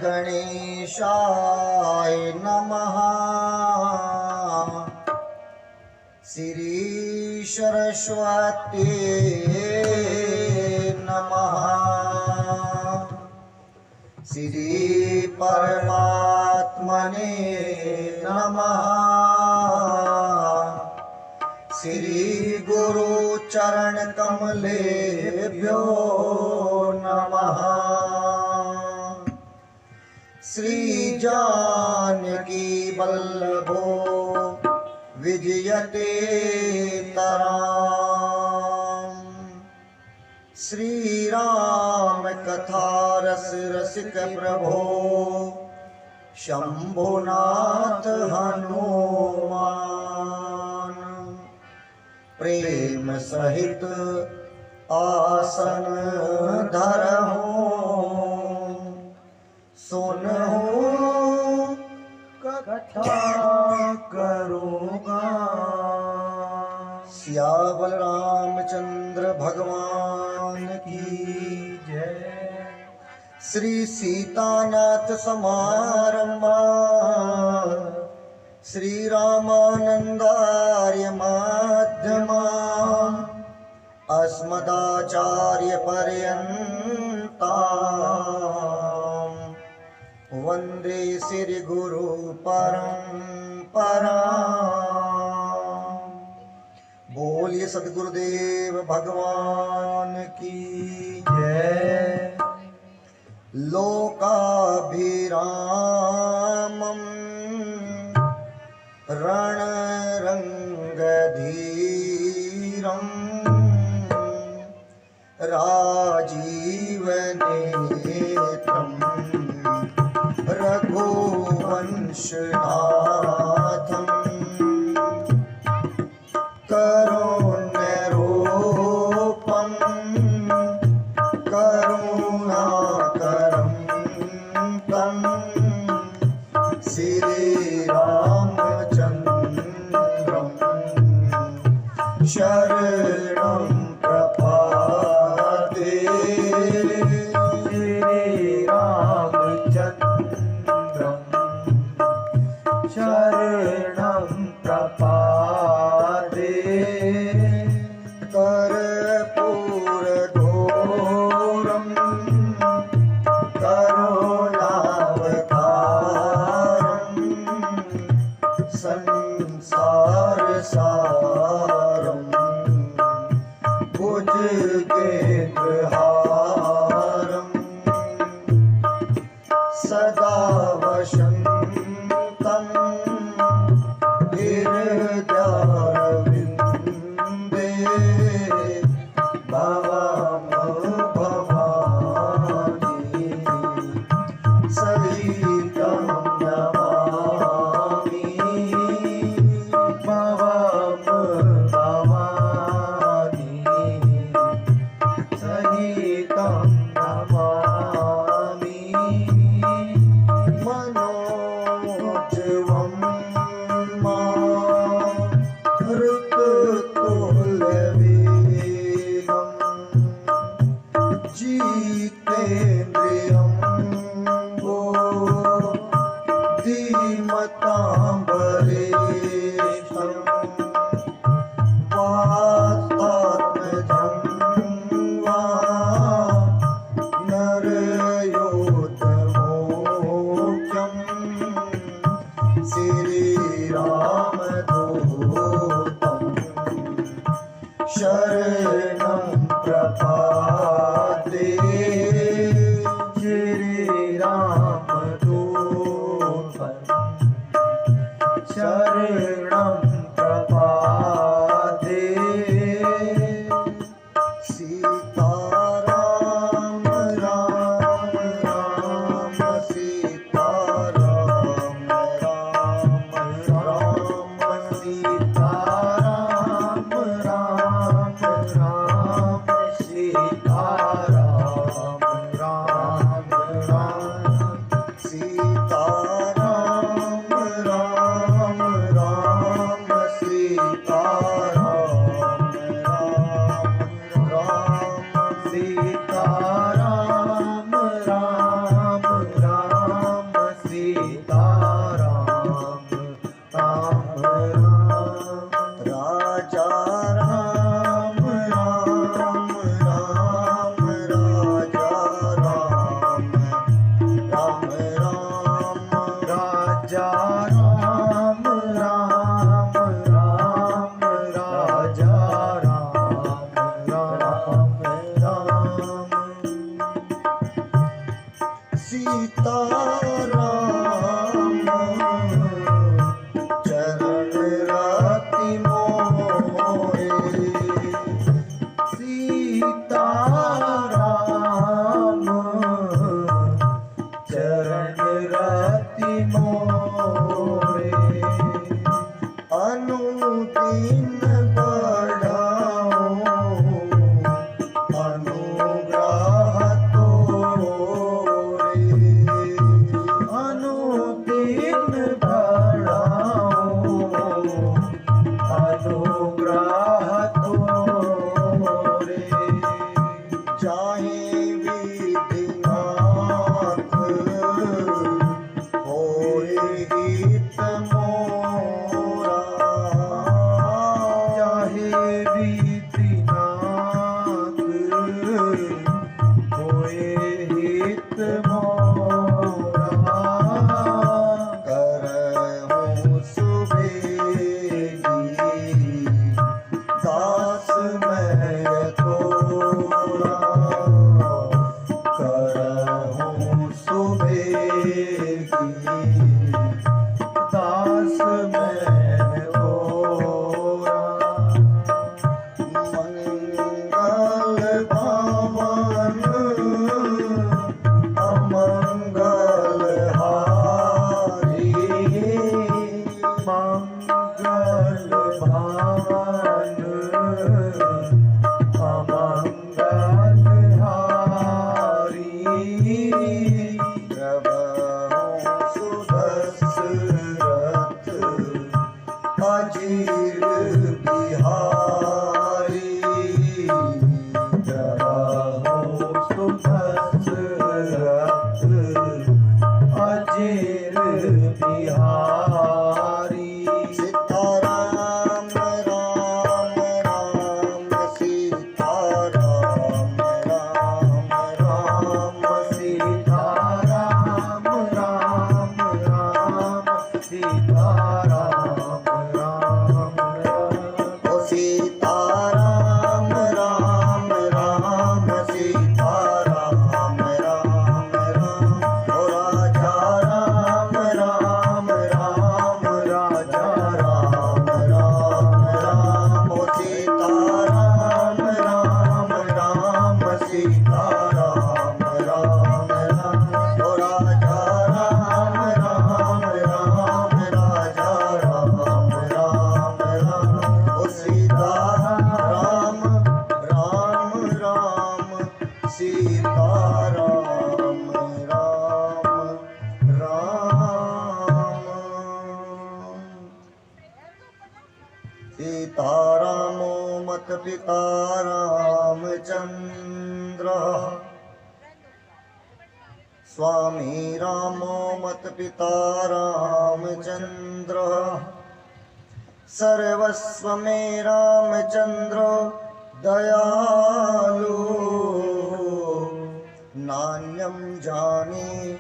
गणेशाय नमः। श्री सरस्वती नमः। श्री परमात्मने नमः। श्री गुरु चरण कमलेभ्यो नमः। श्री जानकी वल्लभो विजयते तराम। श्री राम कथा रस रसिक प्रभो शंभुनाथ हनुमान। प्रेम सहित आसन धरहु सुनहु कथा करूँगा। सियावर रामचंद्र भगवान की जय। श्री सीतानाथ समारंभा श्री रामानंदार्य मध्यमा अस्मदाचार्य पर्यंता वंदे श्री गुरु परंपरा। बोलिए सद्गुरुदेव भगवान की जय। लोकाभिरामं रणरंगधीरं राजीवनेत्रं रघुवंशनाथं करुणरूपं करुणाकरं तं श्रीरामचन्द्रं शरणं प्रपद्ये। शरणं प्रपद्ये। कर्पूरगौरं करुणावतारं संसारसारं भुजगेन्द्रहारं सदा वसन्तं हृदयारविन्दे भवामि सहितं नमामि। भवामि सहितं नमामि। मनोजवं ऋतुतुल्यवेगं जितेन्द्रियं बुद्धिमतां वरिष्ठं वातात्मजं वा नरयोतमोख्यं श्रीरामदूतं शरणं प्रपद्ये। श्रीरामदूतं शरणं प्रपद्ये। सीताराम राम राम सीताराम राम राम सीताराम राम राम सीताराम राम राम पिता रामचंद्र स्वामी रामो मत पिता रामचंद्र सर्वस्व में रामचंद्र दयालु नान्यं जाने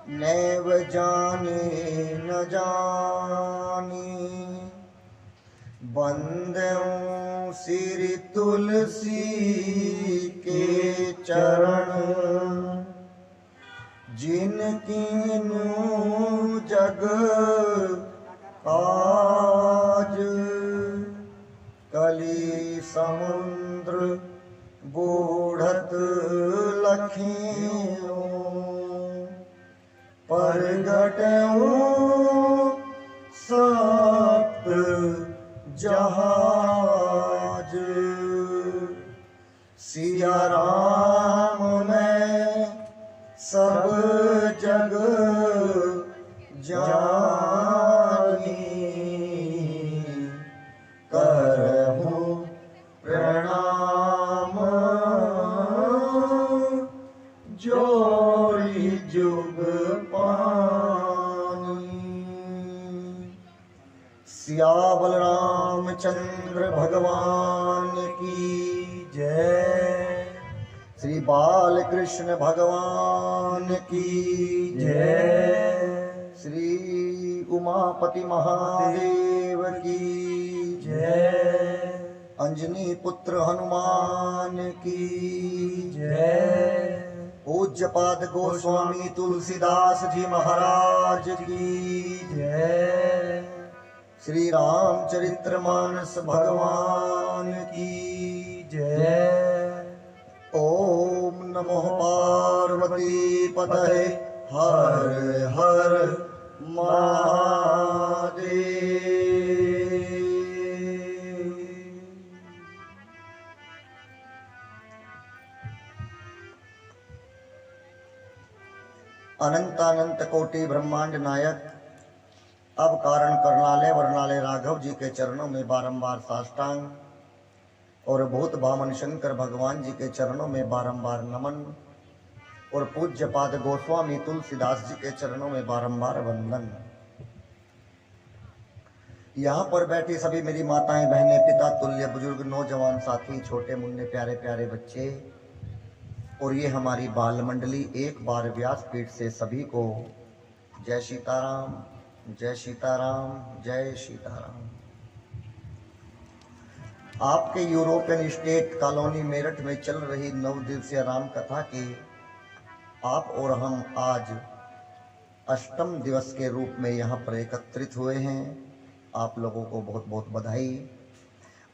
नैव जाने न जाने बंदों श्री तुलसी के चरण जिनकीनु जग आज कली समुद्र बूढ़त लखियों परगटऊं सप्त जहाज सिया राम में सब जग जानी करहूं प्रणाम जोड़ी जुग पानी। सियावल रामचंद्र भगवान की जय। श्री बालकृष्ण भगवान की जय। श्री उमापति महादेव की जय। अंजनी पुत्र हनुमान की जय। पूज्यपाद गोस्वामी तुलसीदास जी महाराज की जय। श्री रामचरितमानस भगवान की जय। ओम नमो पार्वती पतये हर हर महादेव। अनंतानंत कोटि ब्रह्मांड नायक अब कारण करनालय वर्णालय राघव जी के चरणों में बारंबार साष्टांग और भूत भामन शंकर भगवान जी के चरणों में बारंबार नमन और पूज्यपाद गोस्वामी तुलसीदास जी के चरणों में बारंबार वंदन। यहाँ पर बैठी सभी मेरी माताएं बहनें पिता तुल्य बुजुर्ग नौजवान साथी छोटे मुन्ने प्यारे प्यारे बच्चे और ये हमारी बाल मंडली एक बार व्यासपीठ से सभी को जय सीताराम जय सीताराम जय सीताराम। आपके यूरोपियन स्टेट कॉलोनी मेरठ में चल रही 9 दिवसीय राम कथा के आप और हम आज 8वें दिवस के रूप में यहाँ पर एकत्रित हुए हैं। आप लोगों को बहुत बहुत बधाई।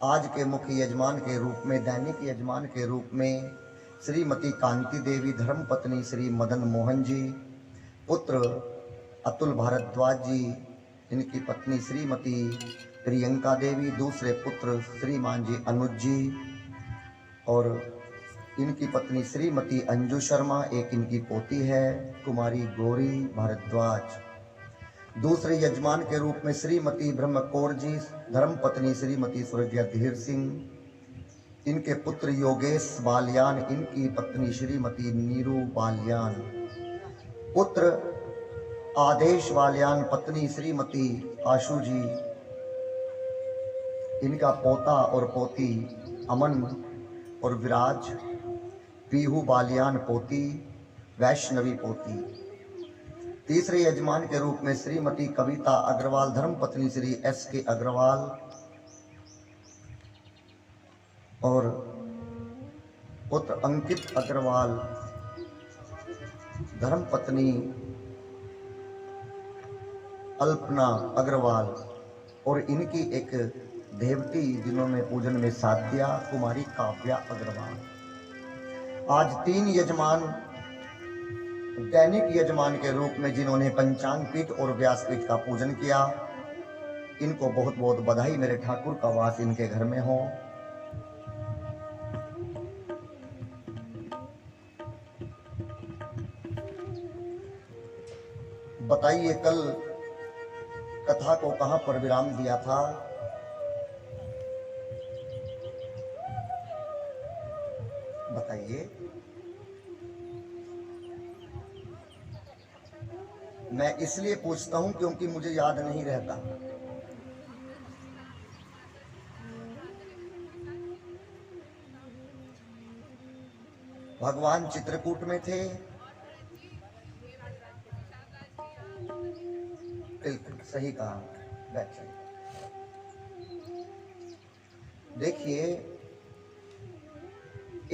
आज के मुख्य यजमान के रूप में दैनिक यजमान के रूप में श्रीमती कांति देवी धर्मपत्नी श्री मदन मोहन जी, पुत्र अतुल भारद्वाज जी, इनकी पत्नी श्रीमती प्रियंका देवी, दूसरे पुत्र श्रीमान जी अनुज जी और इनकी पत्नी श्रीमती अंजू शर्मा, एक इनकी पोती है कुमारी गौरी भारद्वाज। दूसरे यजमान के रूप में श्रीमती ब्रह्मकौर जी, धर्मपत्नी श्रीमती स्वर्गीय धीर सिंह, इनके पुत्र योगेश बालियान, इनकी पत्नी श्रीमती नीरू बालियान, पुत्र आदेश बालियान, पत्नी श्रीमती आशु जी, इनका पोता और पोती अमन और विराज, पीहू बालियान पोती, वैष्णवी पोती। तीसरे यजमान के रूप में श्रीमती कविता अग्रवाल, धर्मपत्नी श्री S.K. अग्रवाल और पुत्र अंकित अग्रवाल, धर्मपत्नी अल्पना अग्रवाल और इनकी एक देवती जिन्होंने पूजन में साथ दिया कुमारी काव्या अग्रवाल। आज 3 यजमान दैनिक यजमान के रूप में जिन्होंने पंचांग पीठ और व्यासपीठ का पूजन किया, इनको बहुत बहुत बधाई। मेरे ठाकुर का वास इनके घर में हो। बताइए कल कथा को कहां पर विराम दिया था? बताइए। मैं इसलिए पूछता हूं क्योंकि मुझे याद नहीं रहता। भगवान चित्रकूट में थे। बिल्कुल सही कहा। बैठिए। देखिए,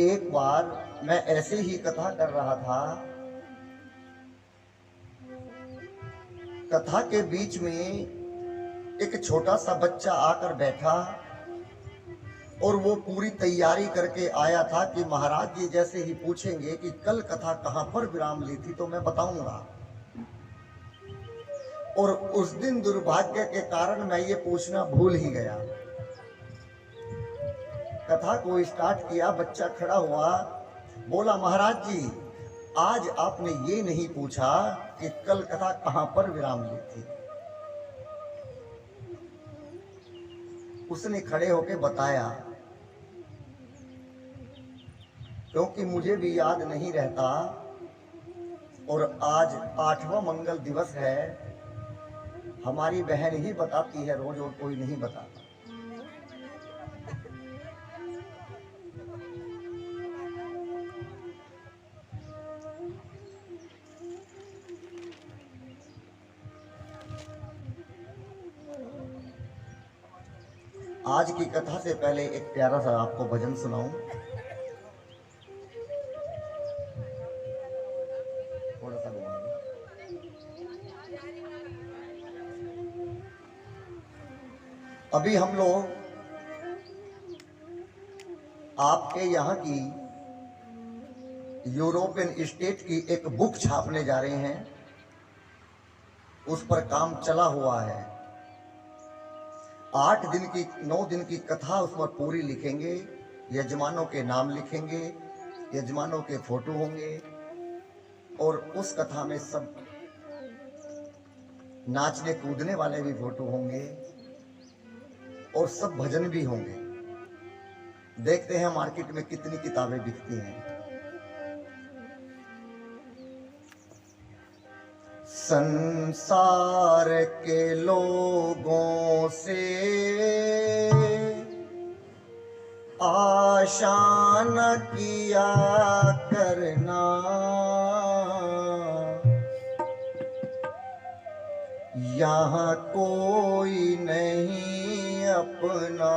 एक बार मैं ऐसे ही कथा कर रहा था। कथा के बीच में एक छोटा सा बच्चा आकर बैठा और वो पूरी तैयारी करके आया था कि महाराज जी जैसे ही पूछेंगे कि कल कथा कहां पर विराम ली थी तो मैं बताऊंगा। और उस दिन दुर्भाग्य के कारण मैं ये पूछना भूल ही गया। कथा को स्टार्ट किया, बच्चा खड़ा हुआ, बोला महाराज जी आज आपने ये नहीं पूछा कि कल कथा कहां पर विराम ली थी। उसने खड़े होकर बताया, क्योंकि मुझे भी याद नहीं रहता और आज 8वां मंगल दिवस है। हमारी बहन ही बताती है रोज और कोई नहीं बताता। आज की कथा से पहले एक प्यारा सा आपको भजन सुनाऊं। अभी हम लोग आपके यहाँ की यूरोपियन स्टेट की एक बुक छापने जा रहे हैं। उस पर काम चला हुआ है। 8 दिन की 9 दिन की कथा उस पर पूरी लिखेंगे। यजमानों के नाम लिखेंगे, यजमानों के फोटो होंगे और उस कथा में सब नाचने कूदने वाले भी फोटो होंगे और सब भजन भी होंगे। देखते हैं मार्केट में कितनी किताबें बिकती हैं। संसार के लोगों से आशा न किया करना, यहाँ कोई नहीं अपना,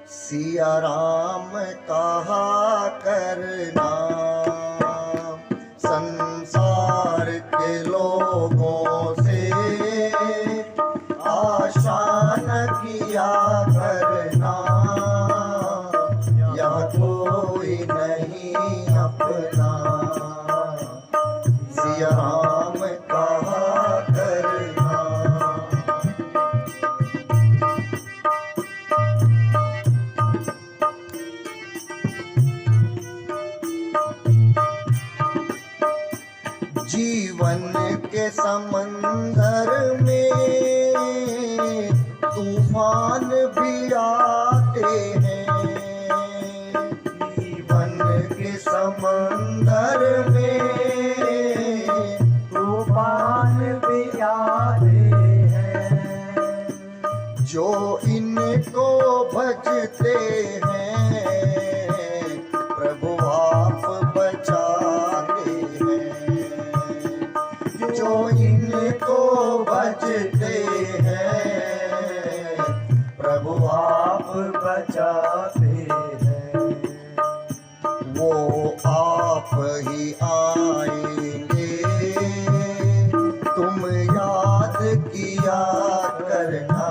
सिया राम कहा करना। संसार के लोगों से आशा न किया करना, यहाँ कोई नहीं अपना, सिया राम कहा करना। जीवन के समंदर में तूफान भी आते हैं। जीवन के समंदर में तूफान भी आते हैं। जो इनको भजते हैं प्रभु आप बचाते हैं। जो इनको भजते हैं प्रभु आप बचाते हैं। वो आप ही आएंगे तुम याद किया करना,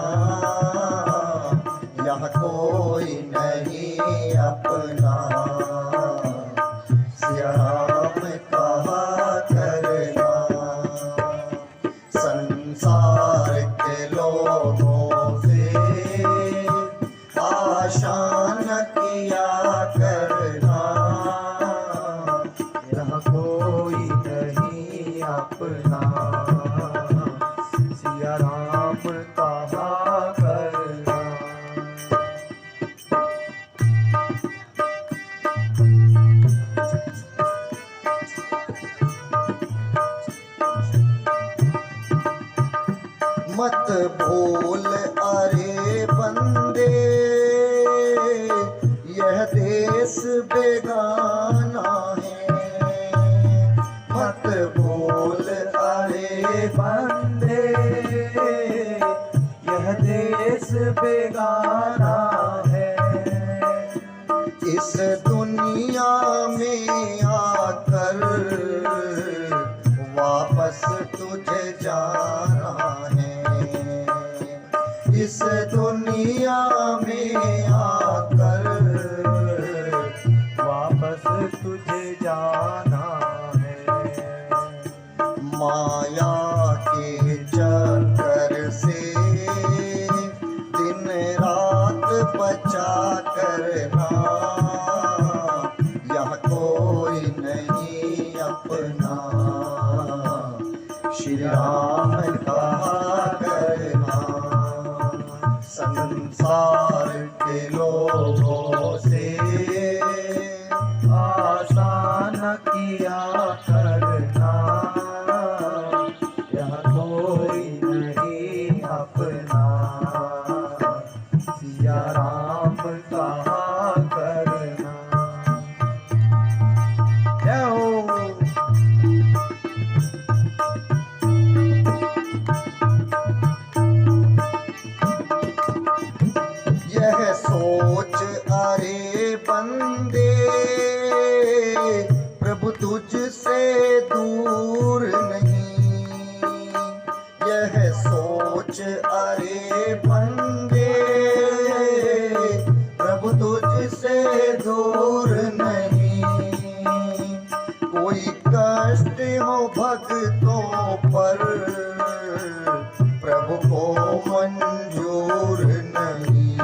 यहाँ कोई नहीं अपना, सिया राम कहा करना। संसार के लोगों से आशा न किया करना, यहाँ कोई नहीं अपना, सिया राम कहा करना। मत भूल अरे बंदे यह देश बेगाना है। मत भूल अरे बंदे यह देश बेगाना है। इस दुनिया में आकर वापस तुझे जाना है। इस दुनिया में आकर वापस तुझे जाना है। माया के चक्कर से दिन रात बचा करना, यह कोई नहीं अपना, श्री राम कहा करना। संसार के लोगों से आशा न किया करना, यह कोई नहीं अपना, सिया राम कहा करना। जय हो। भक्तों पर प्रभु को मंजूर नहीं।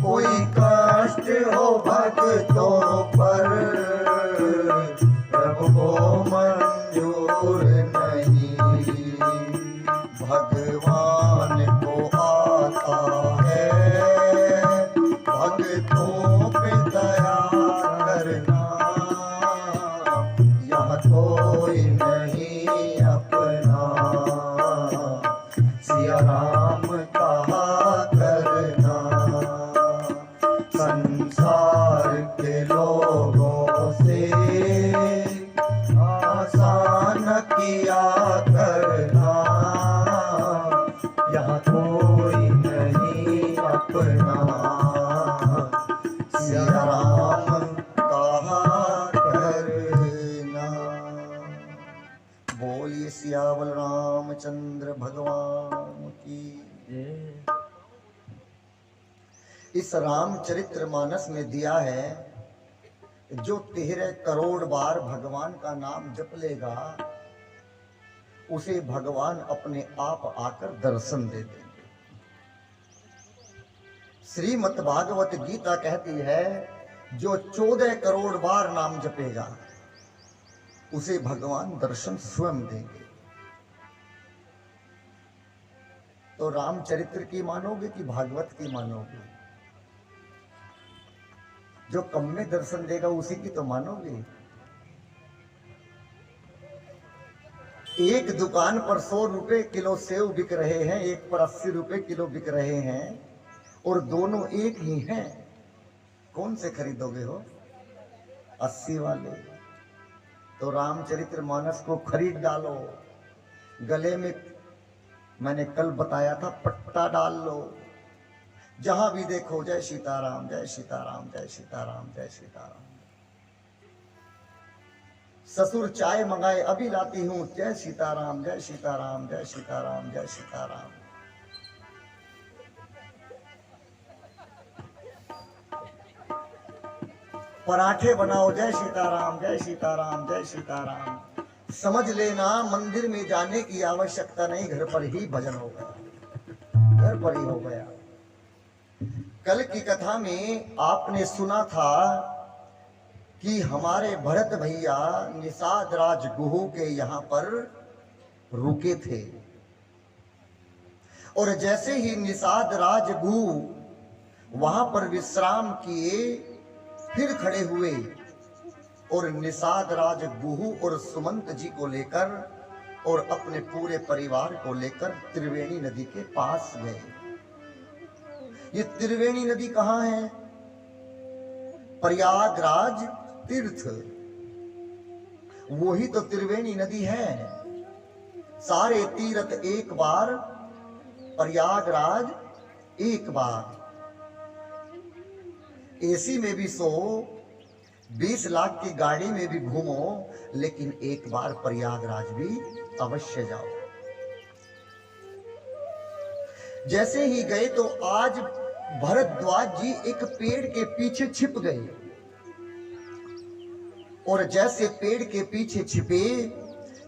कोई कष्ट हो भक्तों पर प्रभु को मंजूर नहीं। भगवान को आता है भक्तों पे दया करना। यह कोई नहीं अपना सिया राम कहा करना। संसार के लोगों से आसान किया करना। यहाँ कोई नहीं अपना सिया राम कहा करना। बोलिए सियावल रामचंद्र भगवान की। इस रामचरित्र मानस में दिया है, जो 13 करोड़ बार भगवान का नाम जप लेगा उसे भगवान अपने आप आकर दर्शन दे देंगे। श्रीमद् भागवत गीता कहती है, जो 14 करोड़ बार नाम जपेगा उसे भगवान दर्शन स्वयं देंगे। तो रामचरित्र की मानोगे कि भागवत की मानोगे? जो कम में दर्शन देगा उसी की तो मानोगे। एक दुकान पर 100 रुपए किलो सेव बिक रहे हैं, एक पर 80 रुपए किलो बिक रहे हैं, और दोनों एक ही हैं। कौन से खरीदोगे हो? 80 वाले। तो रामचरित्र मानस को खरीद डालो। गले में मैंने कल बताया था पट्टा डाल लो। जहां भी देखो जय सीताराम जय सीताराम जय सीताराम जय सीताराम। ससुर चाय मंगाए अभी लाती हूं, जय सीताराम जय सीताराम जय सीताराम जय सीताराम। पराठे बनाओ, जय सीताराम जय सीताराम जय सीताराम। समझ लेना मंदिर में जाने की आवश्यकता नहीं, घर पर ही भजन हो गया, घर पर ही हो गया। कल की कथा में आपने सुना था कि हमारे भरत भैया निषाद राज गुहू के यहाँ पर रुके थे, और जैसे ही निषाद राज गुहू वहां पर विश्राम किए, फिर खड़े हुए और निषाद राज गुहू और सुमंत जी को लेकर और अपने पूरे परिवार को लेकर त्रिवेणी नदी के पास गए। ये त्रिवेणी नदी कहाँ है? प्रयागराज तीर्थ, वही तो त्रिवेणी नदी है। सारे तीर्थ एक बार, प्रयागराज एक बार। एसी में भी सो, 20 लाख की गाड़ी में भी घूमो, लेकिन एक बार प्रयागराज भी अवश्य जाओ। जैसे ही गए तो आज भरद्वाज जी एक पेड़ के पीछे छिप गए, और जैसे पेड़ के पीछे छिपे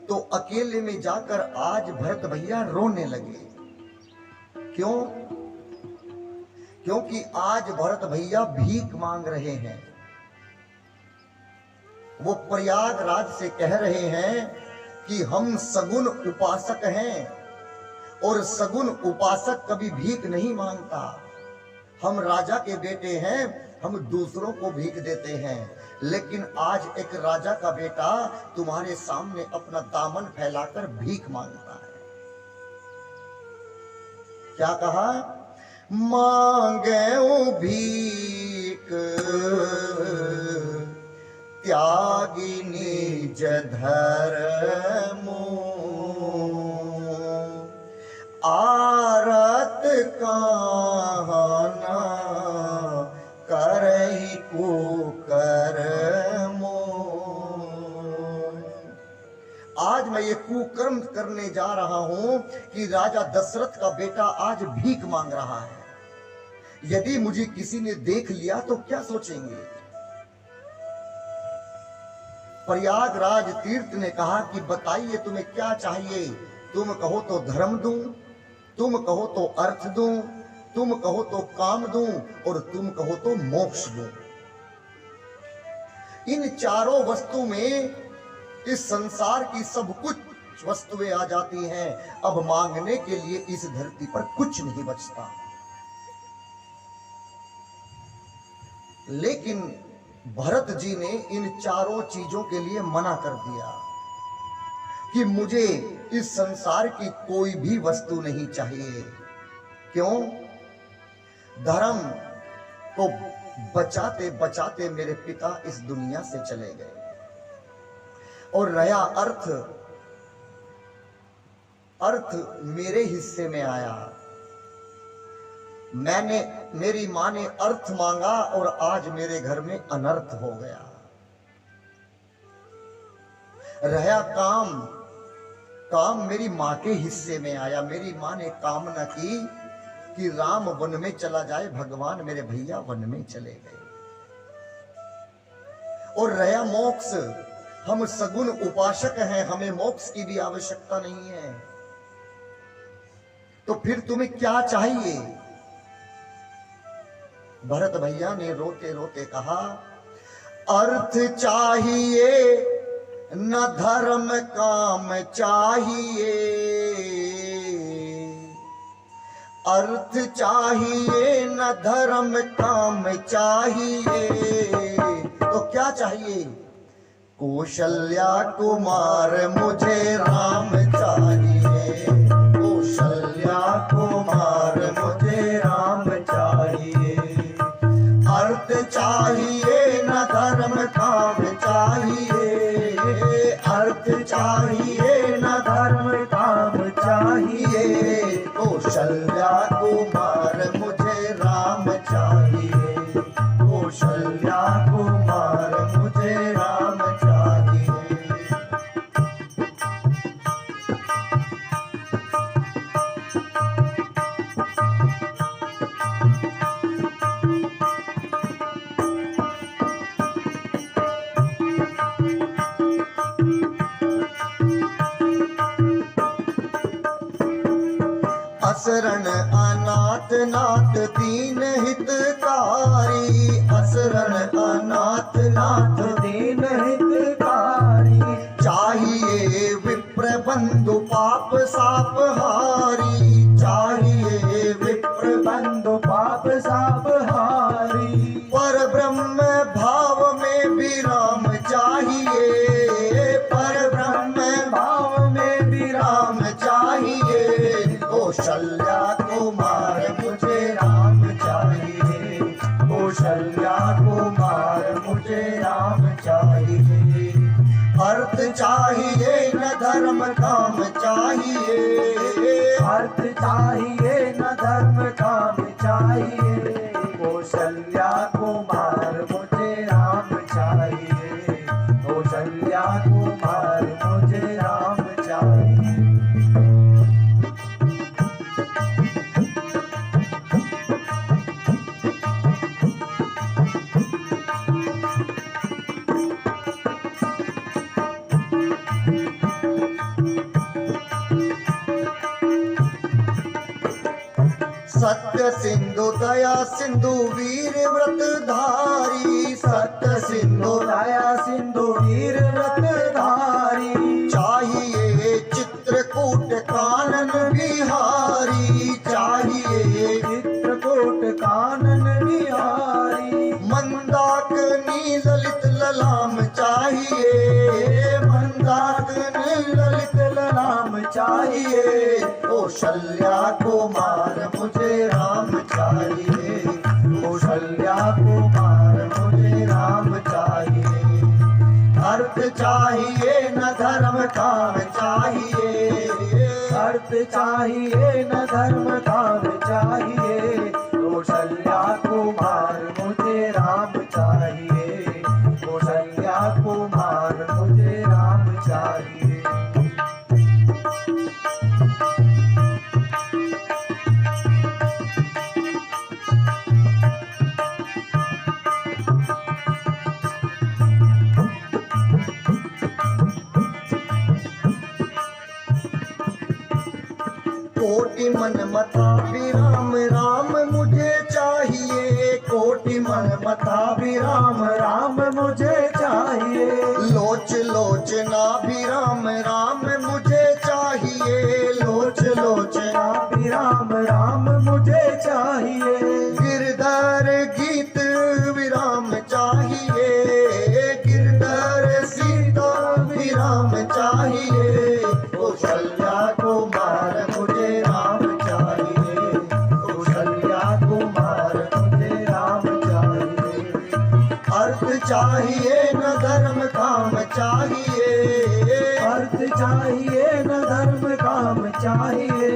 तो अकेले में जाकर आज भरत भैया रोने लगे। क्यों? क्योंकि आज भरत भैया भीख मांग रहे हैं। वो प्रयागराज से कह रहे हैं कि हम सगुन उपासक हैं, और सगुन उपासक कभी भीख नहीं मांगता। हम राजा के बेटे हैं, हम दूसरों को भीख देते हैं, लेकिन आज एक राजा का बेटा तुम्हारे सामने अपना दामन फैलाकर भीख मांगता है। क्या कहा? मांगे भीख त्यागी निज धर्मो, आरत कहना करहि कुकर्मो। आज मैं ये कुकर्म करने जा रहा हूं कि राजा दशरथ का बेटा आज भीख मांग रहा है। यदि मुझे किसी ने देख लिया तो क्या सोचेंगे? प्रयागराज तीर्थ ने कहा कि बताइए तुम्हें क्या चाहिए। तुम कहो तो धर्म दूं, तुम कहो तो अर्थ दूं, तुम कहो तो काम दूं, और तुम कहो तो मोक्ष दूं। इन चारों वस्तु में इस संसार की सब कुछ वस्तुएं आ जाती हैं। अब मांगने के लिए इस धरती पर कुछ नहीं बचता। लेकिन भरत जी ने इन चारों चीजों के लिए मना कर दिया कि मुझे इस संसार की कोई भी वस्तु नहीं चाहिए। क्यों? धर्म को बचाते बचाते मेरे पिता इस दुनिया से चले गए, और रहा अर्थ मेरे हिस्से में आया। मेरी मां ने अर्थ मांगा और आज मेरे घर में अनर्थ हो गया। रहा काम मेरी मां के हिस्से में आया। मेरी मां ने कामना की कि राम वन में चला जाए, भगवान मेरे भैया वन में चले गए। और रहा मोक्ष, हम सगुण उपासक हैं, हमें मोक्ष की भी आवश्यकता नहीं है। तो फिर तुम्हें क्या चाहिए? भरत भैया ने रोते रोते कहा, अर्थ चाहिए न धर्म काम चाहिए, अर्थ चाहिए न धर्म काम चाहिए। तो क्या चाहिए? कौशल्या कुमार मुझे राम चाहिए, कौशल्या कुमार मुझे राम चाहिए। अर्थ चाहिए न धर्म काम चाहिए, अर्थ चाहिए न धर्म काम चाहिए। कौशल्या कुमार मुझे राम चाहिए, कौशल्या कुमार मुझे राम चाहिए। असरण अनाथ नाथ दीन हितकारी, असरण अनाथ नाथ दीन हितकारी। चाहिए विप्र बंधु पाप साप हारी, चाहिए विप्र बंधु पाप साप हारी। पर ब्रह्म भाव में विराम चाहिए, पर ब्रह्म भाव में विराम चाहिए। कौशल्या कुमार मुझे राम चाहिए, कौशल्या कुमार मुझे राम चाहिए। अर्थ चाहिए न धर्म काम चाहिए, अर्थ चाहिए न धर्म काम चाहिए। कौशल्या कुमार मुझे राम चाहिए, कौशल्या कुमार मुझे राम चाहिए। सत्य सिंधु दया सिंधु वीर व्रत धारी, सत्य सिंधु दया सिंधु वीर व्रत धारी। चाहिए चित्रकूट कानन बिहारी, चाहिए चित्रकूट कानन बिहारी। मंदाकिनी ललित ललाम चाहिए, मंदाकिनी ललित ललाम चाहिए। कौशल्या कुमार मुझे राम चाहिए, कौशल्या कुमार मुझे राम चाहिए। अर्थ चाहिए न धर्म काम चाहिए, अर्थ चाहिए न धर्म काम चाहिए। कौशल्या कुमार मुझे राम चाहिए, कौशल्या कुमार मुझे राम चाहिए। कोटि मन मथा विराम राम मुझे चाहिए, कोटि मन मथा विराम राम मुझे चाहिए। लोच लोचना विराम राम मुझे चाहिए, लोच लोचना विराम राम मुझे चाहिए। गिरधर गीत विराम चाहिए, गिरधर सीता विराम चाहिए। कौशल्या कुमार मुझे राम चाहिए, कौशल्या कुमार मुझे राम चाहिए। अर्थ चाहिए न धर्म काम चाहिए, अर्थ चाहिए न धर्म काम चाहिए।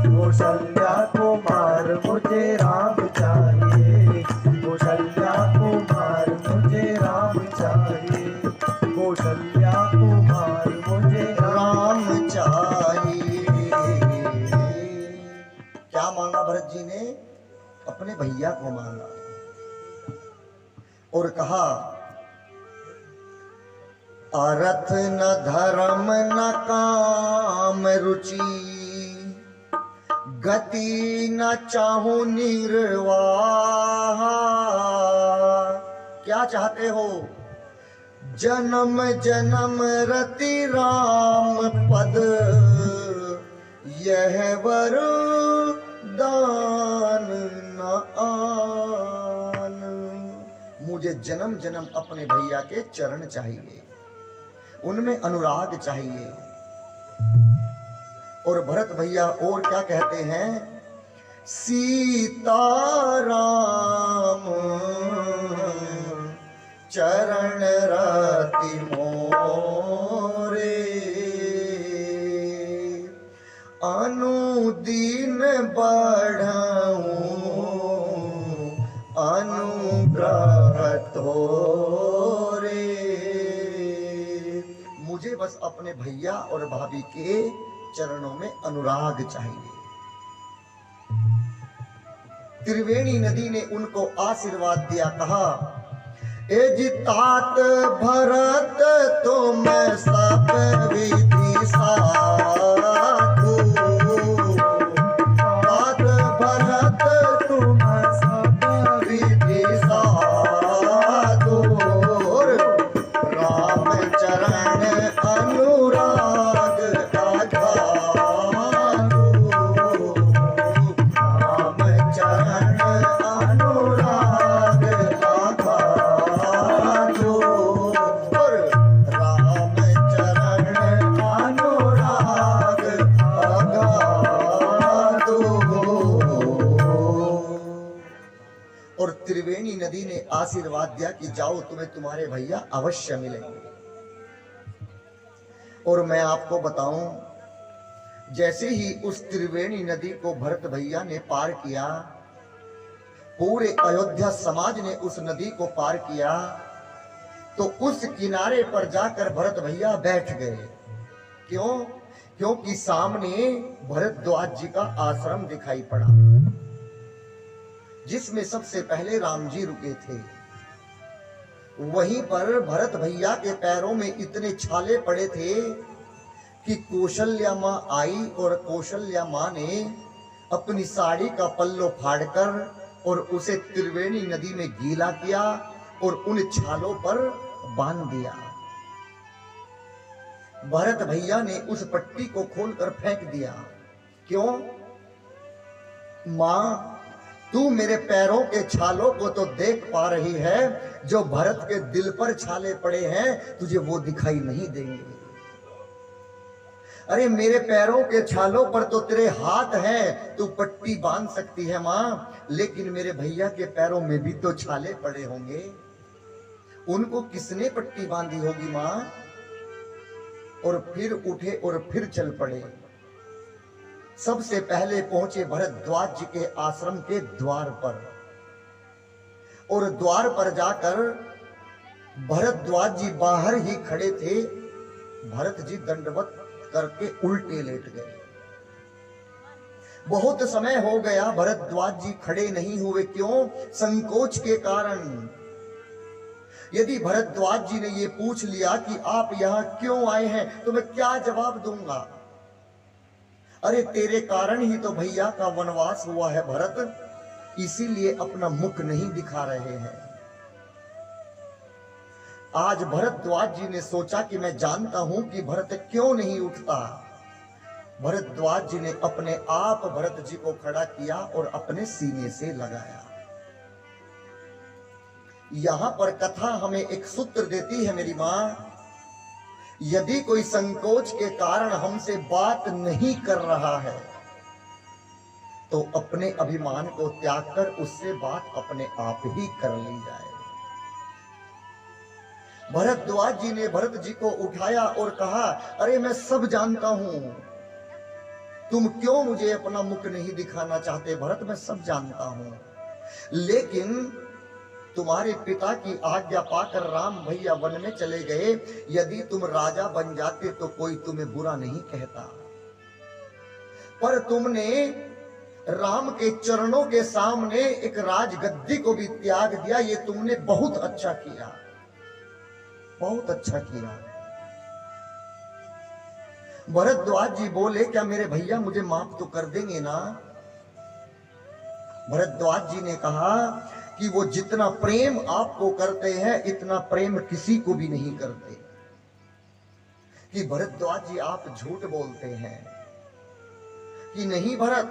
कौशल्या कुमार मुझे राम चाहिए, कौशल्या कुमार मुझे राम चाहिए, कौशल्या कुमार मुझे राम चाहिए। क्या मांगा भरत जी ने? अपने भैया को मांगा और कहा अर्थ न धर्म न काम रुचि, गति न चाहूं निर्वाह। क्या चाहते हो? जन्म जन्म रति राम पद, यह वरदान न आन। मुझे जन्म जन्म अपने भैया के चरण चाहिए, उनमें अनुराग चाहिए। और भरत भैया और क्या कहते हैं? सीताराम चरण रति मोरे, अनुदीन बढ़ाऊं अनुग्रह तोरे। मुझे बस अपने भैया और भाभी के चरणों में अनुराग चाहिए। त्रिवेणी नदी ने उनको आशीर्वाद दिया, कहा तात भरत तुम सब विधि साधु, तात भरत तुम सब विधि साधु। राम चरण अनुराग आधारू, राम चरण अनुराग आधारू, राम चरण अनुराग आधारू। और त्रिवेणी नदी ने आशीर्वाद दिया कि जाओ, तुम्हें तुम्हारे भैया अवश्य मिलेंगे। और मैं आपको बताऊं, जैसे ही उस त्रिवेणी नदी को भरत भैया ने पार किया, पूरे अयोध्या समाज ने उस नदी को पार किया, तो उस किनारे पर जाकर भरत भैया बैठ गए। क्यों? क्योंकि सामने भरद्वाज जी का आश्रम दिखाई पड़ा, जिसमें सबसे पहले राम जी रुके थे। वहीं पर भरत भैया के पैरों में इतने छाले पड़े थे कि कौशल्या मां आई और कौशल्या मां ने अपनी साड़ी का पल्लो फाड़कर और उसे त्रिवेणी नदी में गीला किया और उन छालों पर बांध दिया। भरत भैया ने उस पट्टी को खोलकर फेंक दिया। क्यों? मां, तू मेरे पैरों के छालों को तो देख पा रही है, जो भरत के दिल पर छाले पड़े हैं तुझे वो दिखाई नहीं देंगे। अरे मेरे पैरों के छालों पर तो तेरे हाथ हैं, तू पट्टी बांध सकती है मां, लेकिन मेरे भैया के पैरों में भी तो छाले पड़े होंगे, उनको किसने पट्टी बांधी होगी मां? और फिर उठे और फिर चल पड़े। सबसे पहले पहुंचे भरद्वाज जी के आश्रम के द्वार पर, और द्वार पर जाकर भरद्वाज जी बाहर ही खड़े थे। भरत जी दंडवत करके उल्टे लेट गए। बहुत समय हो गया, भरद्वाज जी खड़े नहीं हुए। क्यों? संकोच के कारण। यदि भरद्वाज जी ने ये पूछ लिया कि आप यहां क्यों आए हैं, तो मैं क्या जवाब दूंगा? अरे तेरे कारण ही तो भैया का वनवास हुआ है भरत, इसीलिए अपना मुख नहीं दिखा रहे हैं। आज भरद्वाज जी ने सोचा कि मैं जानता हूं कि भरत क्यों नहीं उठता। भरद्वाज जी ने अपने आप भरत जी को खड़ा किया और अपने सीने से लगाया। यहां पर कथा हमें एक सूत्र देती है मेरी मां, यदि कोई संकोच के कारण हमसे बात नहीं कर रहा है तो अपने अभिमान को त्याग कर उससे बात अपने आप ही कर ली जाए। भरद्वाज जी ने भरत जी को उठाया और कहा, अरे मैं सब जानता हूं, तुम क्यों मुझे अपना मुख नहीं दिखाना चाहते भरत, मैं सब जानता हूं, लेकिन तुम्हारे पिता की आज्ञा पाकर राम भैया वन में चले गए, यदि तुम राजा बन जाते तो कोई तुम्हें बुरा नहीं कहता, पर तुमने राम के चरणों के सामने एक राजगद्दी को भी त्याग दिया, ये तुमने बहुत अच्छा किया, बहुत अच्छा किया। भरद्वाज जी बोले, क्या मेरे भैया मुझे माफ तो कर देंगे ना? भरद्वाज जी ने कहा कि वो जितना प्रेम आपको करते हैं इतना प्रेम किसी को भी नहीं करते। कि भरद्वाज जी आप झूठ बोलते हैं। कि नहीं भरत,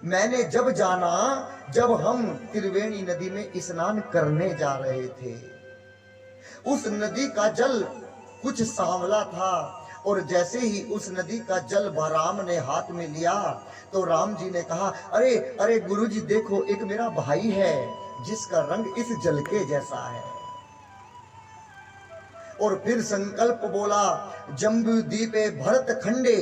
मैंने जब जाना, जब हम त्रिवेणी नदी में स्नान करने जा रहे थे, उस नदी का जल कुछ सांवला था, और जैसे ही उस नदी का जल राम ने हाथ में लिया तो राम जी ने कहा, अरे अरे गुरुजी देखो, एक मेरा भाई है जिसका रंग इस जल के जैसा है। और फिर संकल्प बोला, जम्बू दीपे भरत खंडे,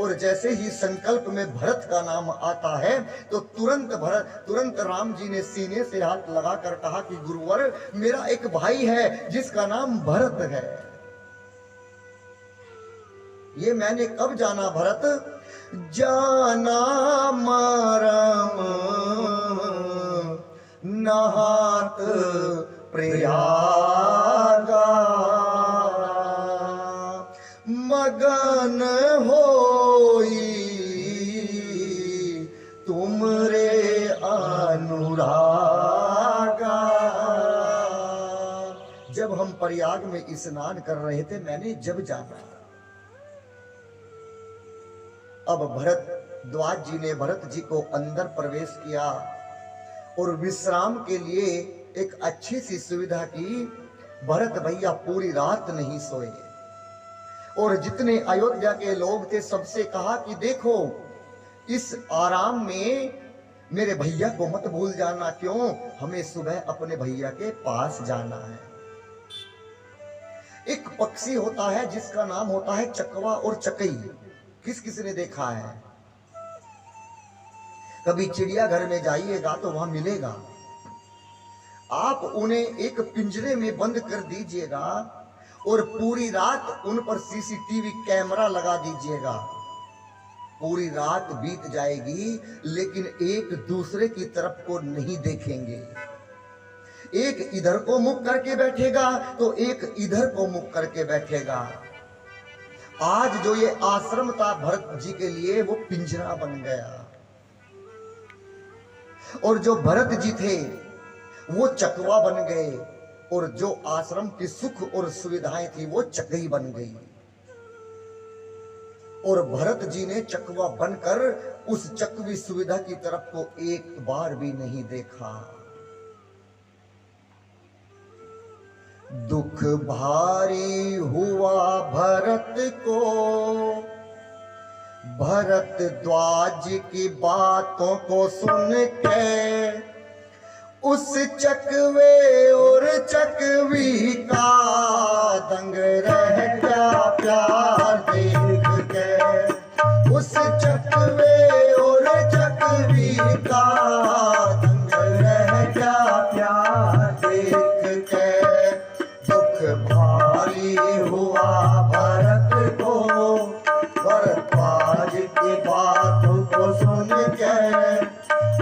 और जैसे ही संकल्प में भरत का नाम आता है तो तुरंत राम जी ने सीने से हाथ लगाकर कहा कि गुरुवर, मेरा एक भाई है जिसका नाम भरत है। ये मैंने कब जाना भरत? जाना मरम नहात प्रयागा, मगन होई तुमरे अनुरागा। जब हम प्रयाग में स्नान कर रहे थे, मैंने जब जाना। अब भरद्वाज जी ने भरत जी को अंदर प्रवेश किया और विश्राम के लिए एक अच्छी सी सुविधा की। भरत भैया पूरी रात नहीं सोए, और जितने अयोध्या के लोग थे सबसे कहा कि देखो, इस आराम में मेरे भैया को मत भूल जाना। क्यों? हमें सुबह अपने भैया के पास जाना है। एक पक्षी होता है जिसका नाम होता है चकवा और चकई। किस किस ने देखा है? कभी चिड़ियाघर में जाइएगा तो वहां मिलेगा। आप उन्हें एक पिंजरे में बंद कर दीजिएगा और पूरी रात उन पर सीसीटीवी कैमरा लगा दीजिएगा। पूरी रात बीत जाएगी लेकिन एक दूसरे की तरफ को नहीं देखेंगे। एक इधर को मुख करके बैठेगा तो एक इधर को मुख करके बैठेगा। आज जो ये आश्रम था भरत जी के लिए, वो पिंजरा बन गया, और जो भरत जी थे वो चकवा बन गए, और जो आश्रम की सुख और सुविधाएं थी वो चकई बन गई। और भरत जी ने चकवा बनकर उस चकवी सुविधा की तरफ को एक बार भी नहीं देखा। दुख भारी हुआ भरत को भरद्वाज की बातों को सुन के, उस चकवे और चकवी का दंग रह गया प्यार देख के। उस चकवे और चकवी का दंग रह गया प्यार देख के। दुख भारी हुआ भरत को भरद्वाज की बातों को सुन के,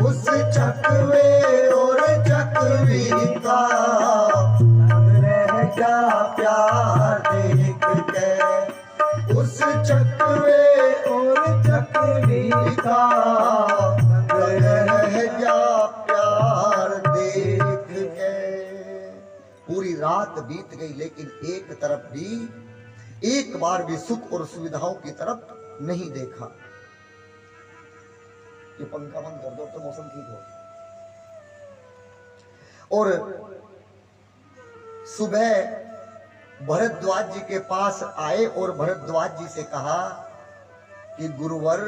उस चकवे और चकवी का रह गया प्यार देख के। उस चकवे और चकली का रह जा प्यार देख के। पूरी रात बीत गई लेकिन एक तरफ भी, एक बार भी सुख और सुविधाओं की तरफ नहीं देखा। ये पंखा बंद कर दो तो मौसम ठीक हो। और सुबह भरद्वाज जी के पास आए और भरद्वाज जी से कहा कि गुरुवर,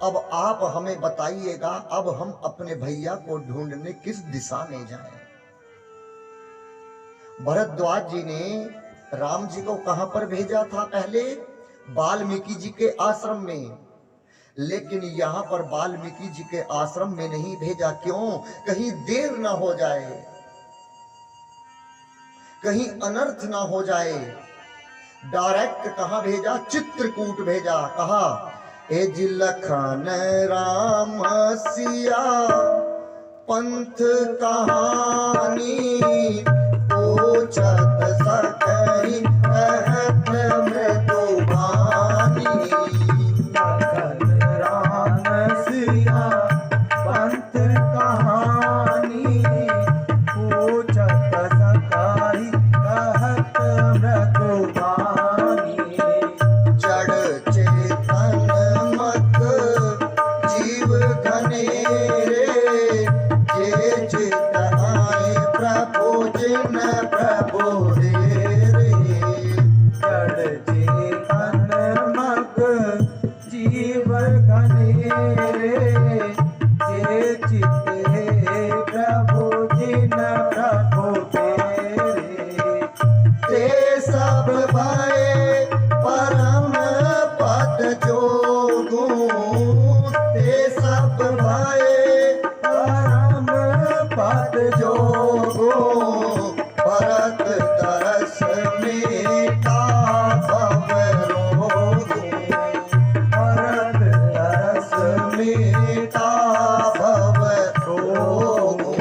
अब आप हमें बताइएगा, अब हम अपने भैया को ढूंढने किस दिशा में जाएं। भरद्वाज जी ने राम जी को कहां पर भेजा था? पहले वाल्मीकि जी के आश्रम में, लेकिन यहां पर वाल्मीकि जी के आश्रम में नहीं भेजा। क्यों? कहीं देर ना हो जाए, कहीं अनर्थ ना हो जाए। डायरेक्ट कहां भेजा? चित्रकूट भेजा। कहा, ए जी लखन राम सिया पंथ कहानी, पूछत सकहि कहत मृदुबानी। लखन राम सिया पंथ कहानी, पूछत सकहि कहत मृदुबानी। जड़ चेतन मत जीव घनेरे, जे चित आए प्रभु जिन प्रभु हेरे। जड़ चेतन मग जीव घनेरे, जे चित है प्रभु जिन प्रभु तेरे। ते सब भय परम पद जोगू, ते सब भय परम पद जोगो। भरत तरस मीठा भव रोगो, भरत तरस मीठा भव रोगो।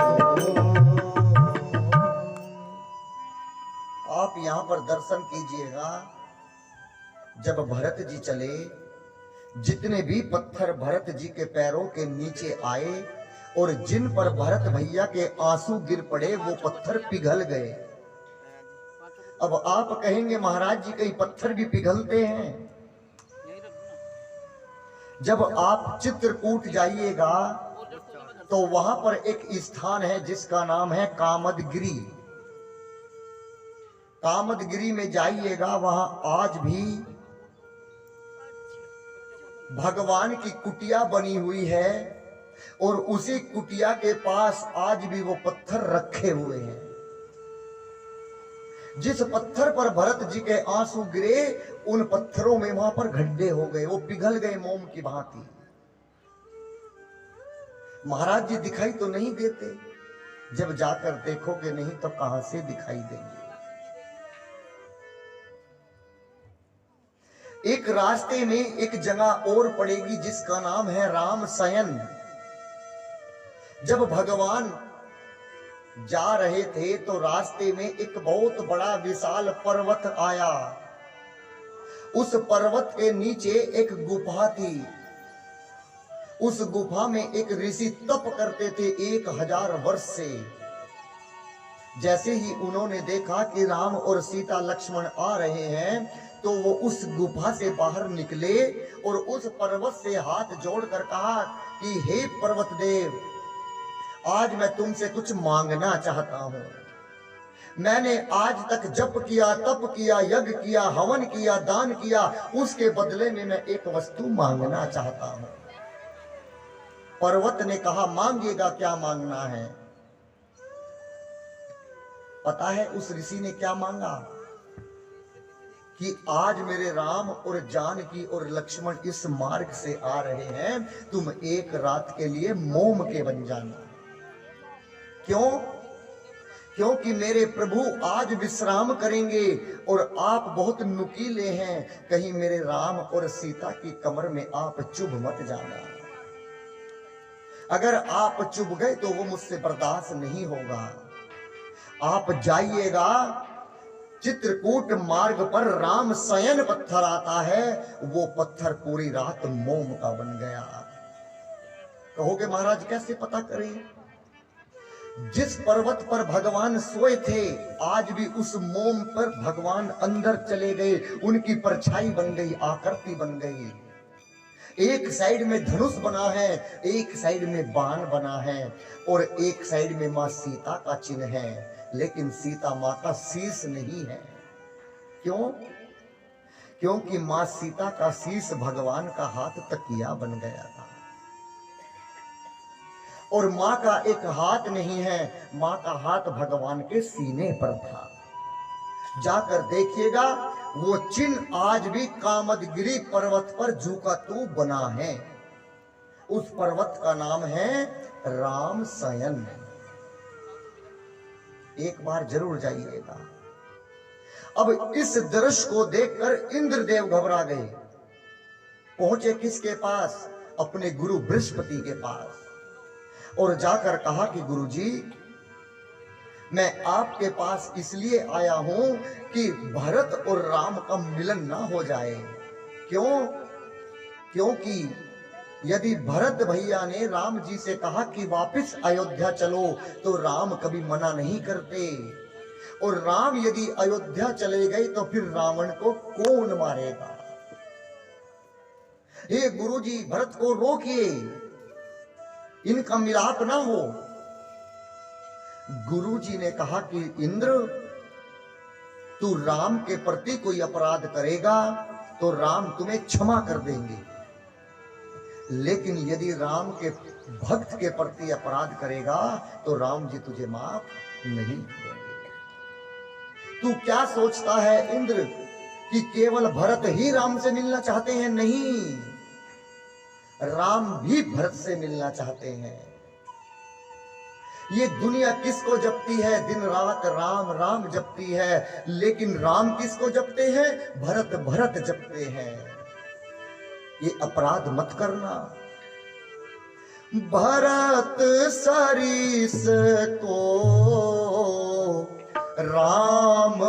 आप यहां पर दर्शन कीजिएगा। जब भरत जी चले, जितने भी पत्थर भरत जी के पैरों के नीचे आए और जिन पर भरत भैया के आंसू गिर पड़े, वो पत्थर पिघल गए। अब आप कहेंगे महाराज जी कई पत्थर भी पिघलते हैं। जब आप चित्रकूट जाइएगा तो वहां पर एक स्थान है जिसका नाम है कामदगिरी। कामदगिरी में जाइएगा, वहां आज भी भगवान की कुटिया बनी हुई है और उसी कुटिया के पास आज भी वो पत्थर रखे हुए हैं। जिस पत्थर पर भरत जी के आंसू गिरे, उन पत्थरों में वहां पर गड्ढे हो गए, वो पिघल गए मोम की भांति। महाराज जी दिखाई तो नहीं देते, जब जाकर देखोगे नहीं तो कहां से दिखाई देंगे। एक रास्ते में एक जगह और पड़ेगी जिसका नाम है राम शयन। जब भगवान जा रहे थे तो रास्ते में एक बहुत बड़ा विशाल पर्वत आया। उस पर्वत के नीचे एक गुफा थी। उस गुफा में एक ऋषि तप करते थे 1000 वर्ष से। जैसे ही उन्होंने देखा कि राम और सीता लक्ष्मण आ रहे हैं, तो वो उस गुफा से बाहर निकले और उस पर्वत से हाथ जोड़कर कहा कि हे पर्वत देव, आज मैं तुमसे कुछ मांगना चाहता हूं। मैंने आज तक जप किया, तप किया, यज्ञ किया, हवन किया, दान किया, उसके बदले में मैं एक वस्तु मांगना चाहता हूं। पर्वत ने कहा, मांगिएगा, क्या मांगना है? पता है उस ऋषि ने क्या मांगा? कि आज मेरे राम और जानकी और लक्ष्मण इस मार्ग से आ रहे हैं, तुम एक रात के लिए मोम के बन जाना। क्यों? क्योंकि मेरे प्रभु आज विश्राम करेंगे और आप बहुत नुकीले हैं, कहीं मेरे राम और सीता की कमर में आप चुभ मत जाना। अगर आप चुभ गए तो वो मुझसे बर्दाश्त नहीं होगा। आप जाइएगा चित्रकूट मार्ग पर राम शयन पत्थर आता है, वो पत्थर पूरी रात मोम का बन गया। कहोगे महाराज कैसे पता करें? जिस पर्वत पर भगवान सोए थे, आज भी उस मोम पर भगवान अंदर चले गए, उनकी परछाई बन गई, आकृति बन गई। एक साइड में धनुष बना है, एक साइड में बाण बना है, और एक साइड में मां सीता का चिन्ह है, लेकिन सीता मां का शीश नहीं है। क्यों? क्योंकि मां सीता का शीश भगवान का हाथ तकिया बन गया था, और मां का एक हाथ नहीं है, मां का हाथ भगवान के सीने पर था। जाकर देखिएगा, वो चिन्ह आज भी कामदगिरी पर्वत पर झुकातू बना है। उस पर्वत का नाम है राम शयन। एक बार जरूर जाइएगा। अब इस दृश्य को देखकर इंद्रदेव घबरा गए। पहुंचे किसके पास? अपने गुरु बृहस्पति के पास, और जाकर कहा कि गुरुजी, मैं आपके पास इसलिए आया हूं कि भरत और राम का मिलन ना हो जाए। क्यों? क्योंकि यदि भरत भैया ने राम जी से कहा कि वापस अयोध्या चलो, तो राम कभी मना नहीं करते, और राम यदि अयोध्या चले गए तो फिर रावण को कौन मारेगा? हे गुरुजी, भरत को रोकिए, इनका मिलाप ना हो। गुरुजी ने कहा कि इंद्र, तू राम के प्रति कोई अपराध करेगा तो राम तुम्हें क्षमा कर देंगे, लेकिन यदि राम के भक्त के प्रति अपराध करेगा तो राम जी तुझे माफ नहीं करेंगे। तू क्या सोचता है इंद्र कि केवल भरत ही राम से मिलना चाहते हैं? नहीं, राम भी भरत से मिलना चाहते हैं। ये दुनिया किसको जपती है? दिन रात राम राम जपती है, लेकिन राम किसको जपते हैं? भरत भरत जपते हैं। ये अपराध मत करना। भरत सरीस को राम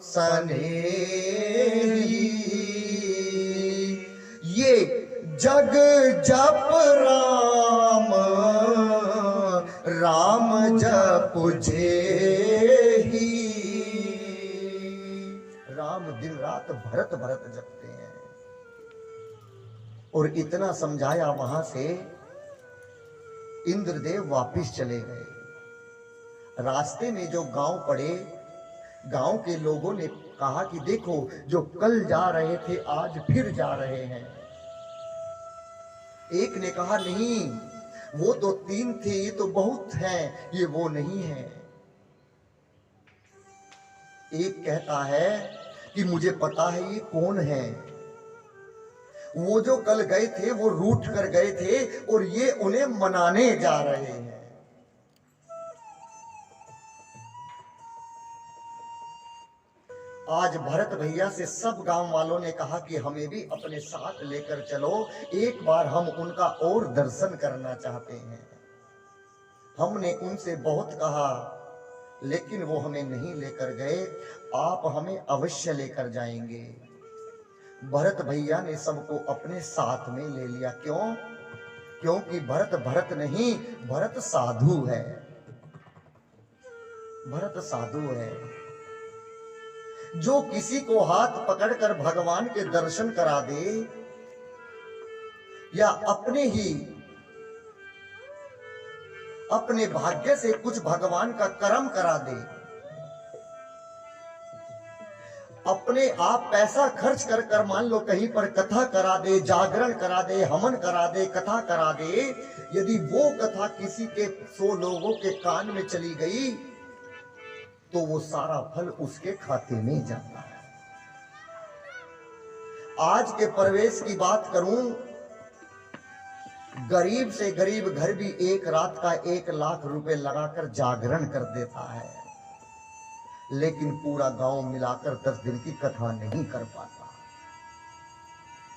सनेही, ये जग जप राम राम जप जेही। राम दिन रात भरत भरत जपते हैं। और इतना समझाया, वहां से इंद्रदेव वापिस चले गए। रास्ते में जो गांव पड़े, गांव के लोगों ने कहा कि देखो, जो कल जा रहे थे आज फिर जा रहे हैं। एक ने कहा नहीं, वो तो 3 थे, ये तो बहुत हैं, ये वो नहीं है। एक कहता है कि मुझे पता है ये कौन है, वो जो कल गए थे वो रूठ कर गए थे और ये उन्हें मनाने जा रहे हैं। आज भरत भैया से सब गांव वालों ने कहा कि हमें भी अपने साथ लेकर चलो, एक बार हम उनका और दर्शन करना चाहते हैं। हमने उनसे बहुत कहा, लेकिन वो हमें नहीं लेकर गए, आप हमें अवश्य लेकर जाएंगे। भरत भैया ने सबको अपने साथ में ले लिया। क्यों? क्योंकि भरत भरत नहीं, भरत साधु है। भरत साधु है। जो किसी को हाथ पकड़कर भगवान के दर्शन करा दे, या अपने भाग्य से कुछ भगवान का कर्म करा दे, अपने आप पैसा खर्च कर मान लो कहीं पर कथा करा दे, जागरण करा दे, हवन करा दे, कथा करा दे, यदि वो कथा किसी के 100 लोगों के कान में चली गई तो वो सारा फल उसके खाते में जाता है। आज के प्रवेश की बात करूं, गरीब से गरीब घर भी एक रात का 1 लाख रुपए लगाकर जागरण कर देता है, लेकिन पूरा गांव मिलाकर 10 दिन की कथा नहीं कर पाता।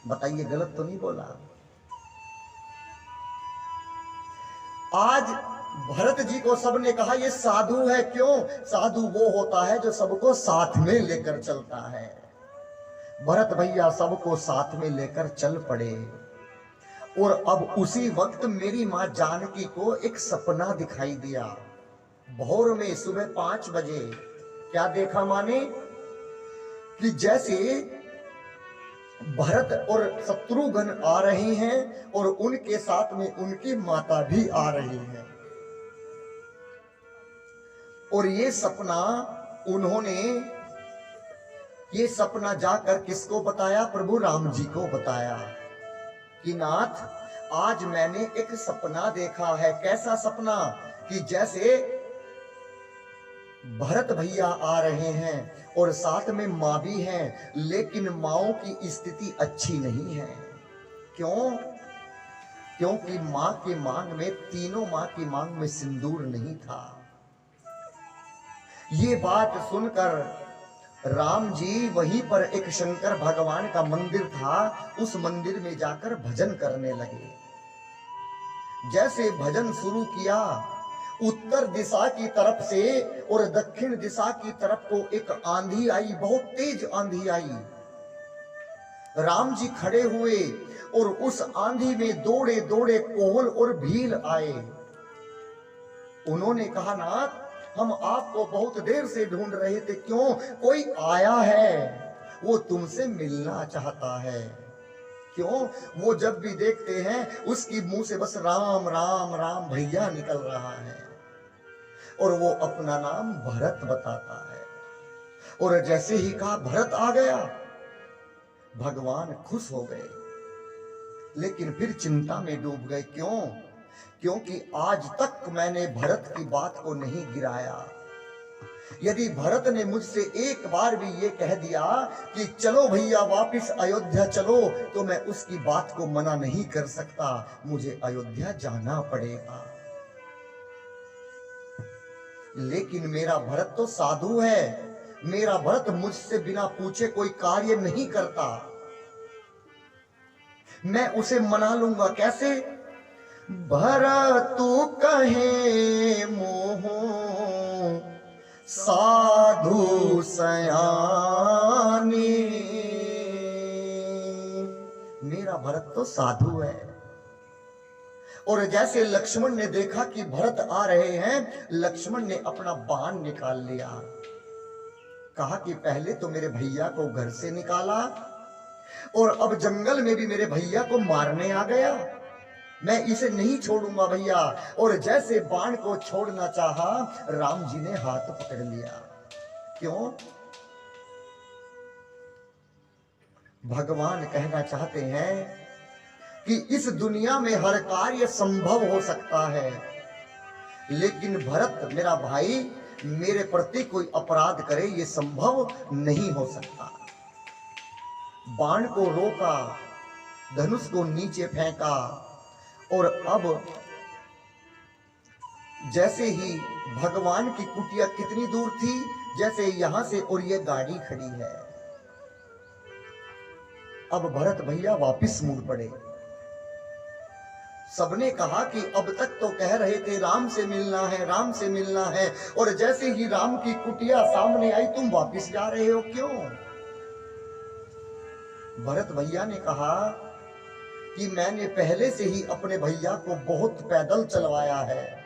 बताइए, गलत तो नहीं बोला? आज भरत जी को सबने कहा ये साधु है। क्यों? साधु वो होता है जो सबको साथ में लेकर चलता है। भरत भैया सबको साथ में लेकर चल पड़े। और अब उसी वक्त मेरी मां जानकी को एक सपना दिखाई दिया। भोर में सुबह 5 बजे क्या देखा माने कि जैसे भरत और शत्रुघ्न आ रहे हैं और उनके साथ में उनकी माता भी आ रही है। और ये सपना जाकर किसको बताया? प्रभु राम जी को बताया कि नाथ आज मैंने एक सपना देखा है। कैसा सपना? कि जैसे भरत भैया आ रहे हैं और साथ में मां भी हैं, लेकिन माओं की स्थिति अच्छी नहीं है। क्यों? क्योंकि मां की मांग में, तीनों मां की मांग में सिंदूर नहीं था। ये बात सुनकर राम जी वहीं पर एक शंकर भगवान का मंदिर था, उस मंदिर में जाकर भजन करने लगे। जैसे भजन शुरू किया, उत्तर दिशा की तरफ से और दक्षिण दिशा की तरफ को एक आंधी आई, बहुत तेज आंधी आई। राम जी खड़े हुए और उस आंधी में दौड़े दौड़े कोहल और भील आए। उन्होंने कहा नाथ हम आपको बहुत देर से ढूंढ रहे थे। क्यों? कोई आया है, वो तुमसे मिलना चाहता है। क्यों? वो जब भी देखते हैं उसकी मुंह से बस राम राम राम भैया निकल रहा है और वो अपना नाम भरत बताता है। और जैसे ही कहा भरत आ गया, भगवान खुश हो गए, लेकिन फिर चिंता में डूब गए। क्यों? क्योंकि आज तक मैंने भरत की बात को नहीं गिराया। यदि भरत ने मुझसे एक बार भी ये कह दिया कि चलो भैया वापिस अयोध्या चलो, तो मैं उसकी बात को मना नहीं कर सकता, मुझे अयोध्या जाना पड़ेगा। लेकिन मेरा भरत तो साधु है, मेरा भरत मुझसे बिना पूछे कोई कार्य नहीं करता, मैं उसे मना लूंगा। कैसे? भरत तू कहे मोह साधु सयानी। मेरा भरत तो साधु है। और जैसे लक्ष्मण ने देखा कि भरत आ रहे हैं, लक्ष्मण ने अपना बाण निकाल लिया। कहा कि पहले तो मेरे भैया को घर से निकाला और अब जंगल में भी मेरे भैया को मारने आ गया, मैं इसे नहीं छोड़ूंगा भैया। और जैसे बाण को छोड़ना चाहा, राम जी ने हाथ पकड़ लिया। क्यों? भगवान कहना चाहते हैं कि इस दुनिया में हर कार्य संभव हो सकता है, लेकिन भरत मेरा भाई मेरे प्रति कोई अपराध करे ये संभव नहीं हो सकता। बाण को रोका, धनुष को नीचे फेंका और अब जैसे ही भगवान की कुटिया कितनी दूर थी, जैसे यहां से और ये गाड़ी खड़ी है। अब भरत भैया वापिस मुड़ पड़े। सबने कहा कि अब तक तो कह रहे थे राम से मिलना है, राम से मिलना है, और जैसे ही राम की कुटिया सामने आई तुम वापिस जा रहे हो, क्यों? भरत भैया ने कहा कि मैंने पहले से ही अपने भैया को बहुत पैदल चलवाया है,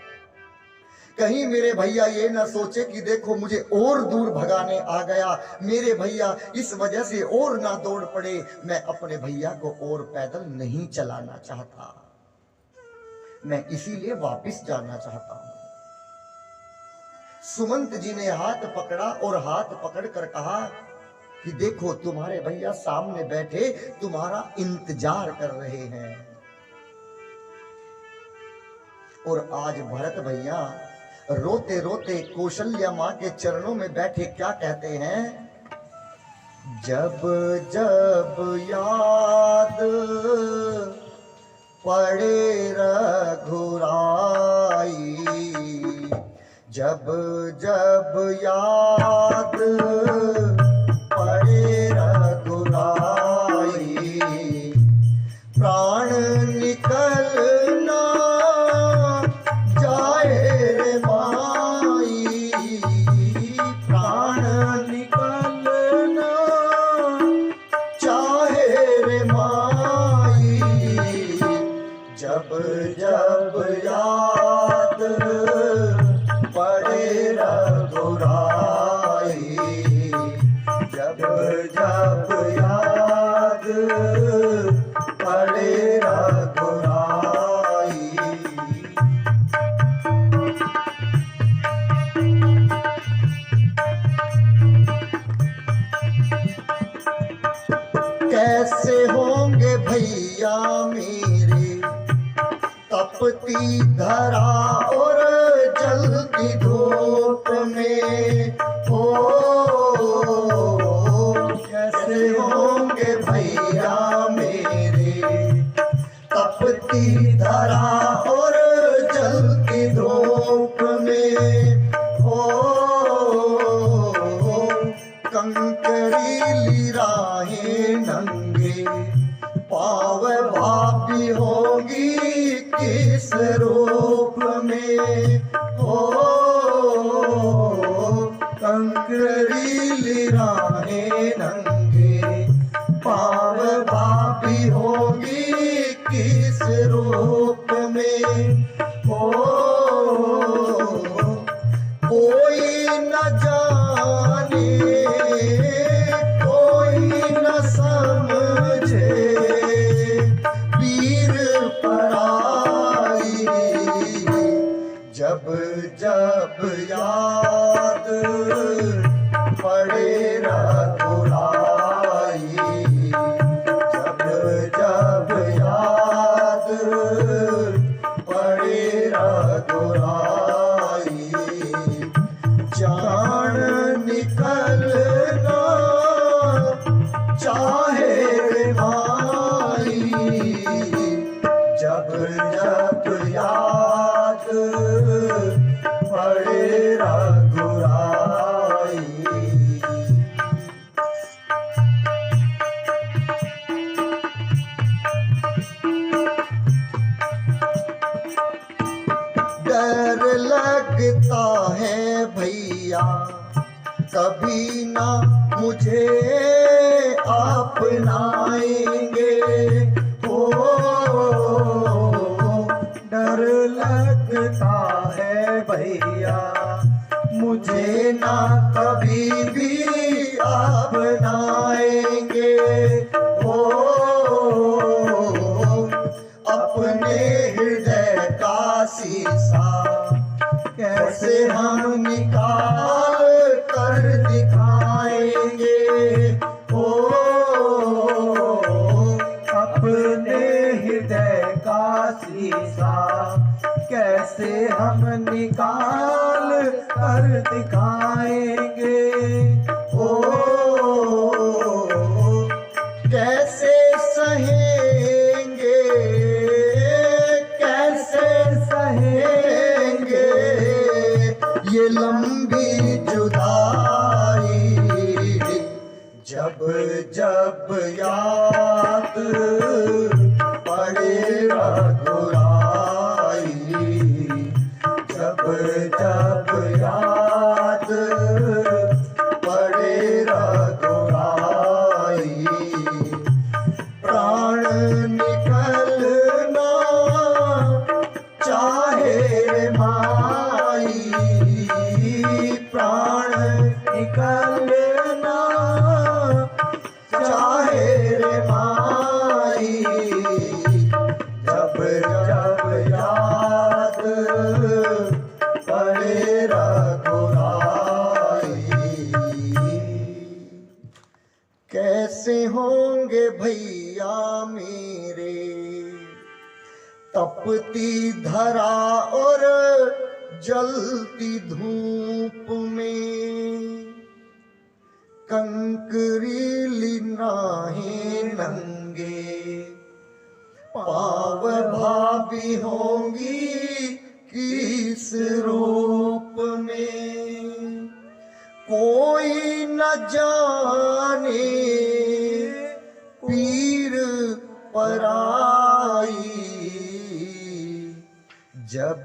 कहीं मेरे भैया ये ना सोचे कि देखो मुझे और दूर भगाने आ गया, मेरे भैया इस वजह से और ना दौड़ पड़े। मैं अपने भैया को और पैदल नहीं चलाना चाहता, मैं इसीलिए वापस जाना चाहता हूं। सुमंत जी ने हाथ पकड़ा और हाथ पकड़कर कहा कि देखो तुम्हारे भैया सामने बैठे तुम्हारा इंतजार कर रहे हैं। और आज भरत भैया रोते रोते कौशल्या मां के चरणों में बैठे क्या कहते हैं? जब जब याद पड़े रघुराई, जब जब याद पड़े रघुराई, प्राण निकलना जाए पड़े रघुराई। कैसे होंगे भैया मेरे तपती धरा और जलती धूप में हो, कैसे होंगे भैया मेरे तपती धरा और जलती धूप में हो, कंकरीली राहें नंगे पाव भाभी होगी किस रूप में हो, कंकरीली राहें नंगे पाव भाभी होगी किस रूप में हो, कोई न जाने कोई न समझे वीर पराई, जब जब याद पड़े रघुराई, जब जब याद पड़े रघुराई, जान निकलना चाहे रे भाई, जब जब याद पड़े रघुराई। डर लगता है भैया कभी ना मुझे अपनाएंगे हो, डर लगता है भैया मुझे ना कभी भी अपनाएंगे हो, अपने हृदय का शीशा कैसे हम निकाल कर दिखाएंगे हो, अपने हृदय का शीशा कैसे हम निकाल कर दिखाएंगे हो, कैसे सहेंगे कैसे सहेंगे ये लंबी जुदाई, जब जब याद पड़े रघुराई, जब जब याद पड़े रघुराई, प्राण निकलना चाहे रे माई, प्राण निकलना चाहे रे माई, जब जब याद पड़े रघुराई। कैसे होंगे भैया मेरे तपती धरा और जलती धूप में, कंकरीली राहें नंगे पाव भाभी होंगी किस रूप में, कोई न जाने पीर पराई, जब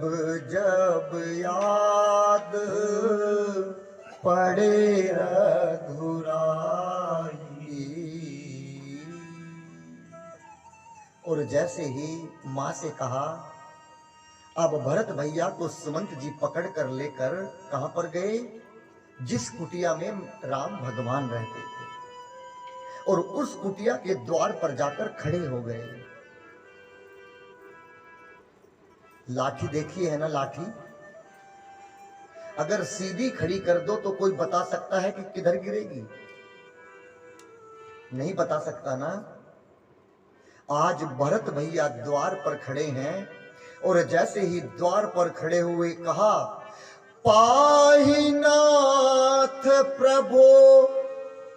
जब याद पड़े रघुराई। और जैसे ही माँ से कहा, अब भरत भैया को सुमंत जी पकड़ कर लेकर कहां पर गए, जिस कुटिया में राम भगवान रहते थे। और उस कुटिया के द्वार पर जाकर खड़े हो गए। लाठी देखी है ना, लाठी अगर सीधी खड़ी कर दो तो कोई बता सकता है कि किधर गिरेगी? नहीं बता सकता ना। आज भरत भैया द्वार पर खड़े हैं और जैसे ही द्वार पर खड़े हुए कहा, पाहि नाथ प्रभु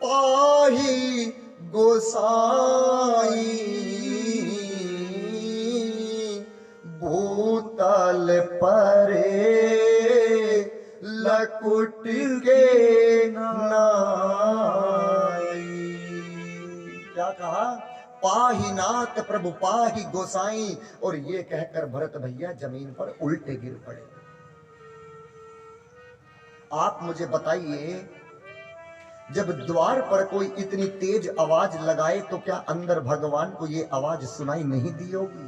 पाहि गोसाई, भूतल परे लकुट के नाई। क्या कहा? पाहि नाथ प्रभु पाहि गोसाई। और ये कहकर भरत भैया जमीन पर उल्टे गिर पड़े। आप मुझे बताइए, जब द्वार पर कोई इतनी तेज आवाज लगाए तो क्या अंदर भगवान को ये आवाज सुनाई नहीं दी होगी?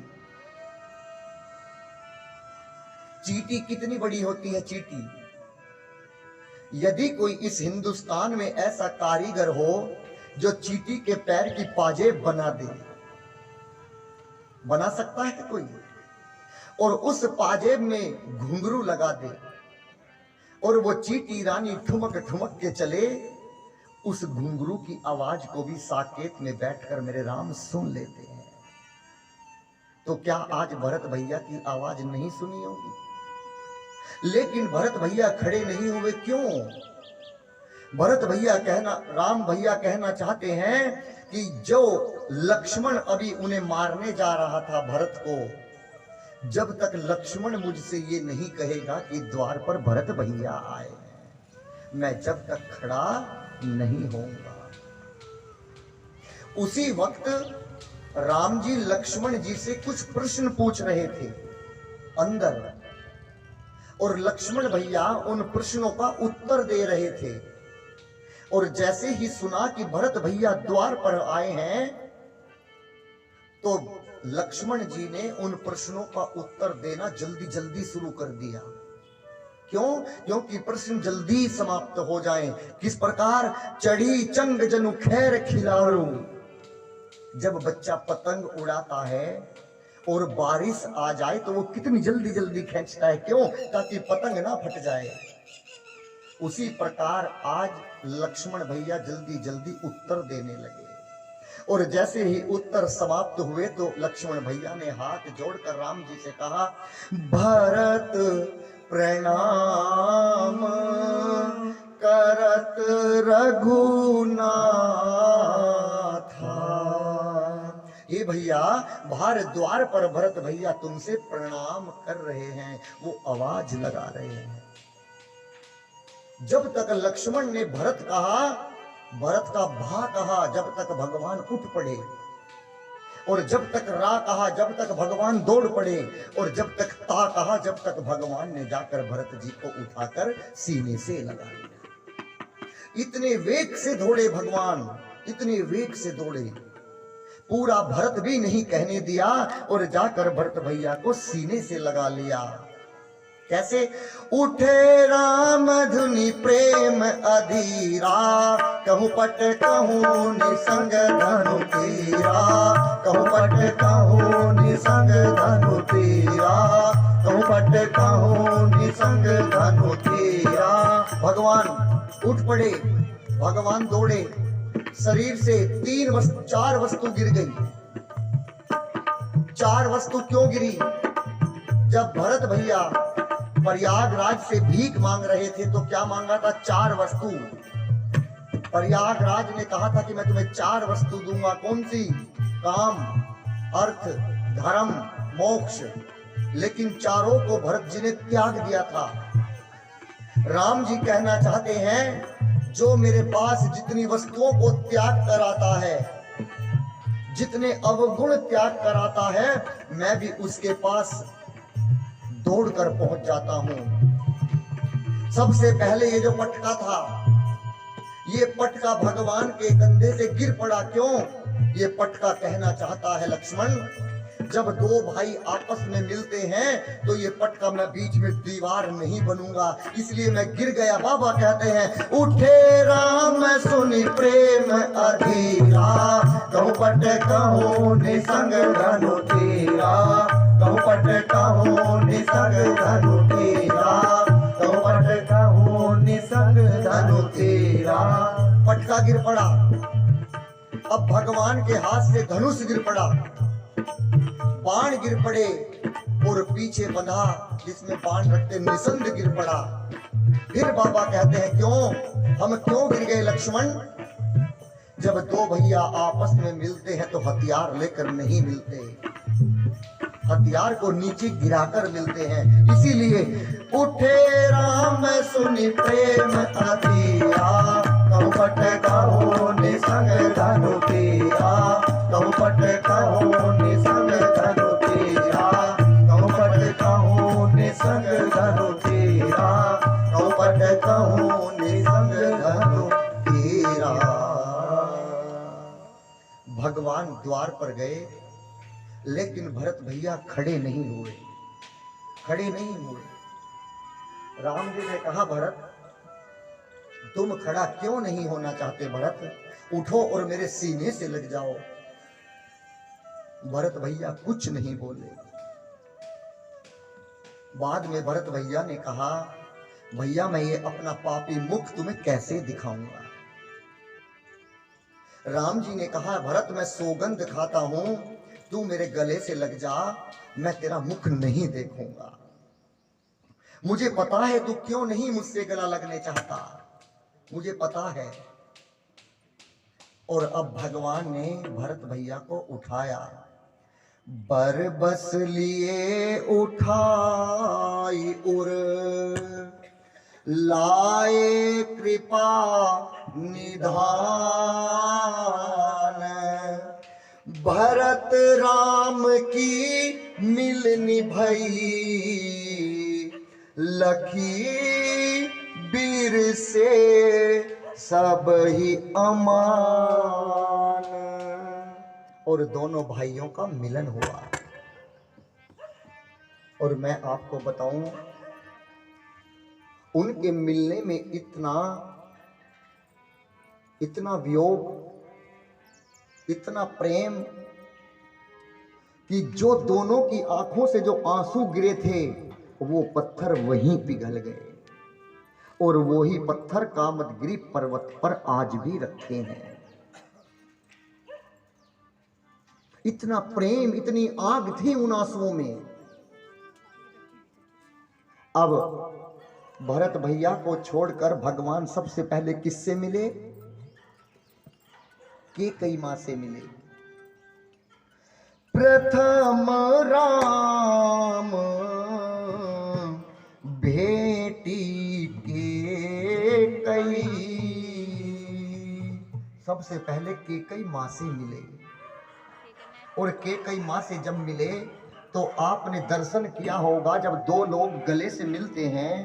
चींटी कितनी बड़ी होती है चींटी। यदि कोई इस हिंदुस्तान में ऐसा कारीगर हो जो चींटी के पैर की पाजेब बना दे, बना सकता है कोई? और उस पाजेब में घुंघरू लगा दे और वो चींटी रानी ठुमक ठुमक के चले, उस घुंघरू की आवाज को भी साकेत में बैठकर मेरे राम सुन लेते हैं। तो क्या आज भरत भैया की आवाज नहीं सुनी होगी? लेकिन भरत भैया खड़े नहीं हुए, क्यों? भरत भैया राम भैया कहना चाहते हैं कि जो लक्ष्मण अभी उन्हें मारने जा रहा था भरत को, जब तक लक्ष्मण मुझसे ये नहीं कहेगा कि द्वार पर भरत भैया आए हैं, मैं जब तक खड़ा नहीं होऊंगा। उसी वक्त राम जी लक्ष्मण जी से कुछ प्रश्न पूछ रहे थे अंदर, और लक्ष्मण भैया उन प्रश्नों का उत्तर दे रहे थे। और जैसे ही सुना कि भरत भैया द्वार पर आए हैं, तो लक्ष्मण जी ने उन प्रश्नों का उत्तर देना जल्दी जल्दी शुरू कर दिया। क्यों? क्योंकि प्रश्न जल्दी समाप्त हो जाएं। किस प्रकार? चढ़ी चंग जनु खैर खिलाऊं। जब बच्चा पतंग उड़ाता है और बारिश आ जाए तो वो कितनी जल्दी जल्दी खींचता है, क्यों? ताकि पतंग ना फट जाए। उसी प्रकार आज लक्ष्मण भैया जल्दी जल्दी उत्तर देने लगे। और जैसे ही उत्तर समाप्त हुए तो लक्ष्मण भैया ने हाथ जोड़कर राम जी से कहा, भरत प्रणाम करत रघुनाथा। ये भैया बाहर द्वार पर भरत भैया तुमसे प्रणाम कर रहे हैं, वो आवाज लगा रहे हैं। जब तक लक्ष्मण ने भरत कहा, भरत का भा कहा, जब तक भगवान उठ पड़े, और जब तक रा कहा जब तक भगवान दौड़ पड़े, और जब तक ता कहा जब तक भगवान ने जाकर भरत जी को उठाकर सीने से लगा लिया। इतने वेग से दौड़े भगवान, इतने वेग से दौड़े, पूरा भरत भी नहीं कहने दिया और जाकर भरत भैया को सीने से लगा लिया। कैसे? उठे राम धुनि प्रेम अधीरा, कहूं पट कहूं निसंग धनु तीरा, कहूं पट कहूं निसंग धनु तीरा, कहूं पट कहूं निसंग धनु तीरा। भगवान उठ पड़े, भगवान दौड़े, शरीर से 4 वस्तु गिर गई। 4 वस्तु क्यों गिरी? जब भरत भैया प्रयागराज से भीख मांग रहे थे तो क्या मांगा था? 4 वस्तु। प्रयागराज ने कहा था कि मैं तुम्हें 4 वस्तु दूंगा। कौन सी? काम, अर्थ, धर्म, मोक्ष। लेकिन चारों को भरत जी ने त्याग दिया था। राम जी कहना चाहते हैं, जो मेरे पास जितनी वस्तुओं को त्याग कर आता है, जितने अवगुण त्याग कर आता है, मैं भी उसके पास दौड़कर पहुंच जाता हूं। सबसे पहले ये जो पटका था, ये पटका भगवान के कंधे से गिर पड़ा। क्यों? ये पटका कहना चाहता है लक्ष्मण जब दो भाई आपस में मिलते हैं तो ये पटका मैं बीच में दीवार नहीं बनूंगा, इसलिए मैं गिर गया। बाबा कहते हैं उठे राम सुनी प्रेम अधीरा, कहूँ पट कहूँ निसंग धनु तेरा, कहूँ पट कहूँ निसंग धनु तेरा, कहूँ पट कहूँ निसंग धनु तेरा। पटका गिर पड़ा, अब भगवान के हाथ से धनुष गिर पड़ा, बाण गिर पड़े और पीछे बंधा जिसमें बाण रखते निसंग गिर पड़ा। फिर बाबा कहते हैं क्यों, हम क्यों गिर गए लक्ष्मण? जब दो भैया आपस में मिलते हैं तो हथियार लेकर नहीं मिलते, हथियार को नीचे गिराकर मिलते हैं। इसीलिए उठे राम सुनि प्रेम अधीरा, कहूँ पट कहूँ निसंग धनु तेरा, कहूँ पट कहूँ निसंग धनु तेरा, कहूँ पट कहूँ निसंग धनु तेरा, कहूँ पट कहूँ निसंग धनु तेरा। भगवान द्वार पर गए, लेकिन भरत भैया खड़े नहीं हुए, खड़े नहीं हुए। राम जी ने कहा भरत तुम खड़ा क्यों नहीं होना चाहते? भरत उठो और मेरे सीने से लग जाओ। भरत भैया कुछ नहीं बोले। बाद में भरत भैया ने कहा भैया मैं ये अपना पापी मुख तुम्हें कैसे दिखाऊंगा? राम जी ने कहा भरत मैं सौगंध खाता हूं, तू मेरे गले से लग जा, मैं तेरा मुख नहीं देखूंगा। मुझे पता है तू क्यों नहीं मुझसे गला लगने चाहता, मुझे पता है। और अब भगवान ने भरत भैया को उठाया, बर बस लिए उठाई उर, लाए कृपा निधान, भरत राम की मिलनी भई, लखी वीर से सब ही अमान। और दोनों भाइयों का मिलन हुआ। और मैं आपको बताऊं उनके मिलने में इतना वियोग, इतना प्रेम कि जो दोनों की आंखों से जो आंसू गिरे थे वो पत्थर वहीं पिघल गए, और वो ही पत्थर कामदगिरी पर्वत पर आज भी रखे हैं। इतना प्रेम, इतनी आग थी उन आंसुओं में। अब भरत भैया को छोड़कर भगवान सबसे पहले किससे मिले? कैकेयी मां से मिले। प्रथम राम भेटी कैकेयी, सबसे पहले कैकेयी मां से मिले। और कैकेयी मां से जब मिले तो आपने दर्शन किया होगा, जब दो लोग गले से मिलते हैं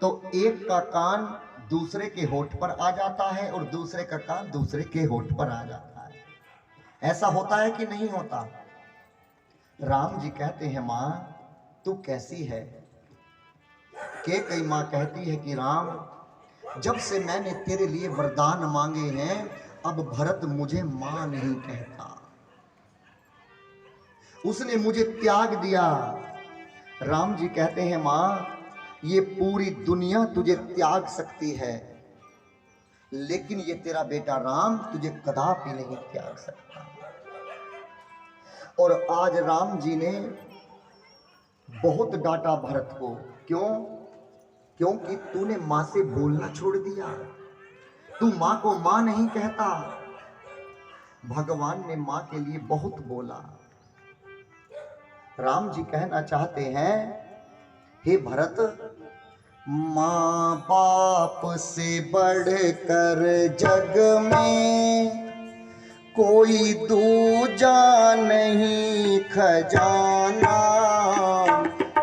तो एक का कान दूसरे के होठ पर आ जाता है और दूसरे का कान दूसरे के होठ पर आ जाता है। ऐसा होता है कि नहीं होता? राम जी कहते हैं मां तू कैसी है? कैकेयी मां कहती है कि राम जब से मैंने तेरे लिए वरदान मांगे हैं अब भरत मुझे मां नहीं कहता, उसने मुझे त्याग दिया। राम जी कहते हैं मां ये पूरी दुनिया तुझे त्याग सकती है, लेकिन ये तेरा बेटा राम तुझे कदापि नहीं त्याग सकता। और आज राम जी ने बहुत डांटा भरत को। क्यों? क्योंकि तूने मां से बोलना छोड़ दिया, तू मां को मां नहीं कहता। भगवान ने मां के लिए बहुत बोला। राम जी कहना चाहते हैं हे भरत, मां बाप से बढ़कर जग में कोई दूजा नहीं खजाना,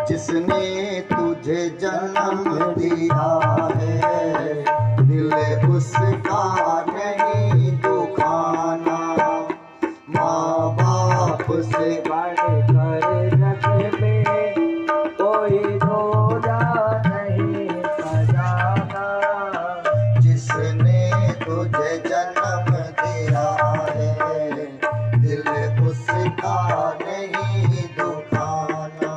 जिसने तुझे जन्म दिया है दिल उसका नहीं दुखाना। माँ बाप से बढ़कर जग में कोई दूजा नहीं खजाना। जिसने तुझे जन्म दिया है दिल उसका नहीं दुखाना।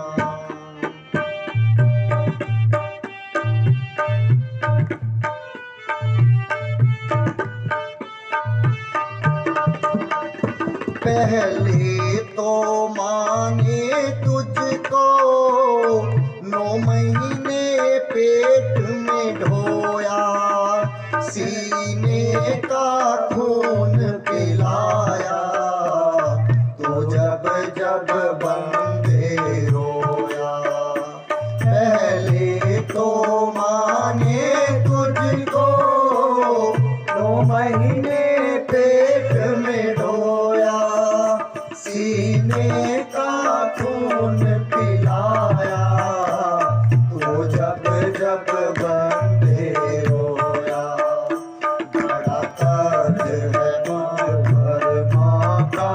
पहले तो माने तुझको 9 महीने पेट में ढोया, सीने का खून पिलाया, तो जब जब बंदे रोया। पहले तो माने तुझको 9 महीने पेट में ढोया, सीने का खून पिलाया, तो जब जब बंदे रोया। बड़ा कर्ज है मुझ पर माँ का,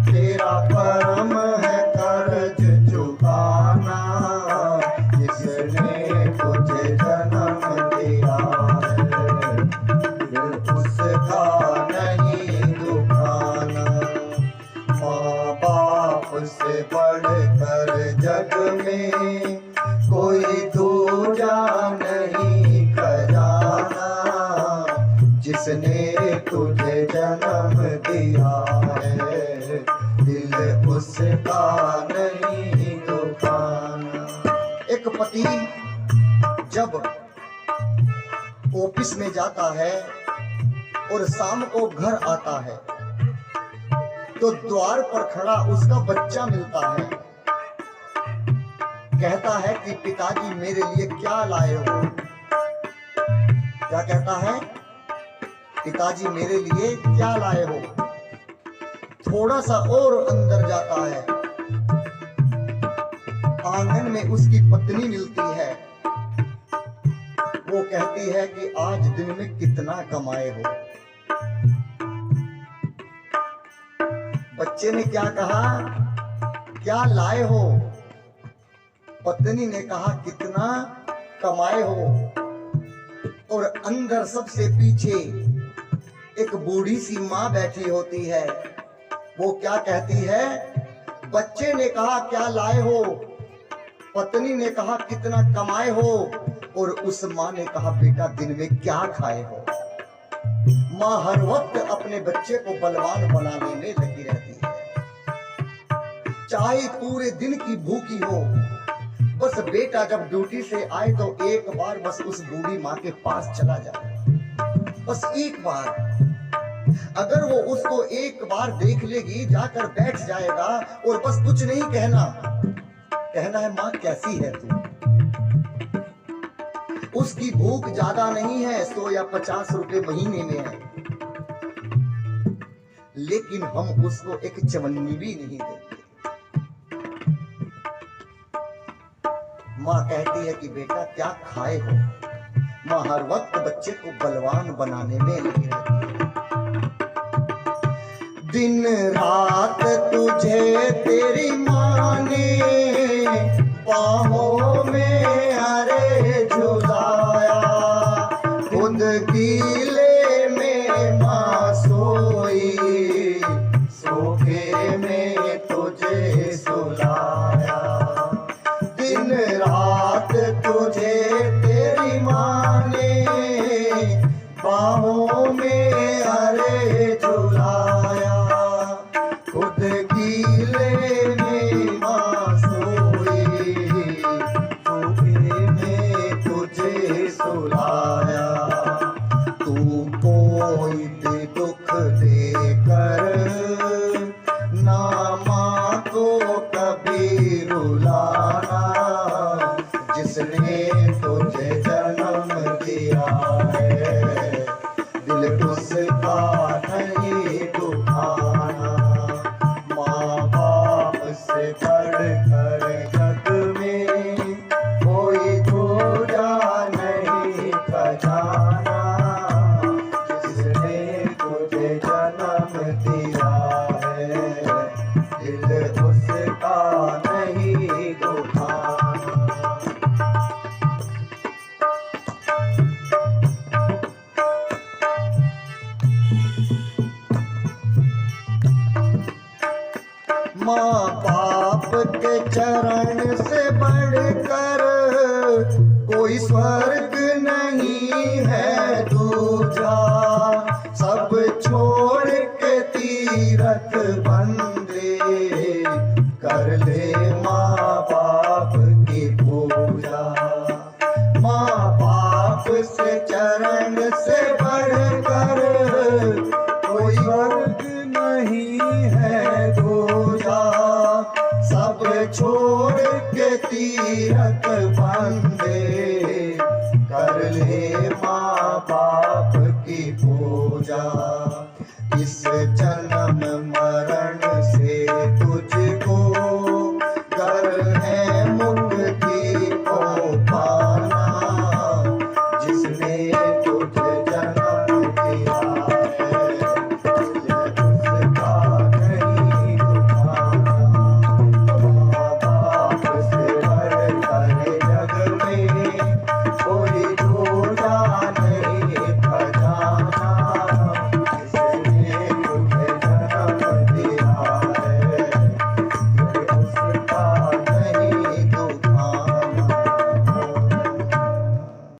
तेरा परम है कर्ज चुकाना। जिसने तुझे जन्म दिया है दिल उसका नहीं दुखाना। माँ बाप से बढ़कर जग में कोई दूजा नहीं खजाना। जिसने तुझे जन्म दिया है दिल उसका नहीं दुखाना। एक पति जब ऑफिस में जाता है और शाम को घर आता है तो द्वार पर खड़ा उसका बच्चा मिलता है। कहता है कि पिताजी मेरे लिए क्या लाए हो। क्या कहता है? पिताजी मेरे लिए क्या लाए हो। थोड़ा सा और अंदर जाता है, आंगन में उसकी पत्नी मिलती है। वो कहती है कि आज दिन में कितना कमाए हो। बच्चे ने क्या कहा? क्या लाए हो। पत्नी ने कहा कितना कमाए हो। और अंदर सबसे पीछे एक बूढ़ी सी माँ बैठी होती है। वो क्या कहती है? बच्चे ने कहा क्या लाए हो, पत्नी ने कहा कितना कमाए हो, और उस माँ ने कहा बेटा दिन में क्या खाए हो। माँ हर वक्त अपने बच्चे को बलवान बनाने में लगी रहती है। चाहे पूरे दिन की भूखी हो, बस बेटा जब ड्यूटी से आए तो एक बार बस उस बूढ़ी माँ के पास चला जाए। बस एक बार। अगर वो उसको एक बार देख लेगी, जाकर बैठ जाएगा और बस कुछ नहीं कहना है माँ कैसी है तू। उसकी भूख ज्यादा नहीं है, 100 या 50 रुपए महीने में है, लेकिन हम उसको एक चवन्नी भी नहीं देते। माँ कहती है कि बेटा क्या खाए हो। माँ हर वक्त बच्चे को बलवान बनाने में लगी रहती है। दिन रात तुझे तेरी माँ ने बाहों में अरे झुलाया, खुद गीले में माँ सोई, सोखे में तुझे सुलाया। दिन रात तुझे तेरी माँ ने बाहों में अरे झुलाया, खुद गीले में माँ सोई, सोखे में तुझे सुलाया। तू कोई भी दुख देकर ना माँ को कभी रुलाना। जिसने तुझे जन्म दिया है दिल उसका नहीं दुखाना। माँ बाप से बढ़कर जग में कोई दूजा नहीं खजाना। जिसने तुझे जन्म दिया है माँ बाप के चरण से बढ़कर कोई स्वर्ग नहीं है दूजा। सब छोड़ के तीरथ बंदे कर ले माँ बाप की पूजा। माँ बाप से चरण से बढ़कर कोई स्वर्ग नहीं है दूजा। सब छोड़ के तीरथ बंदे कर ले माँ बाप की पूजा। इस जन्म मरण से तुझ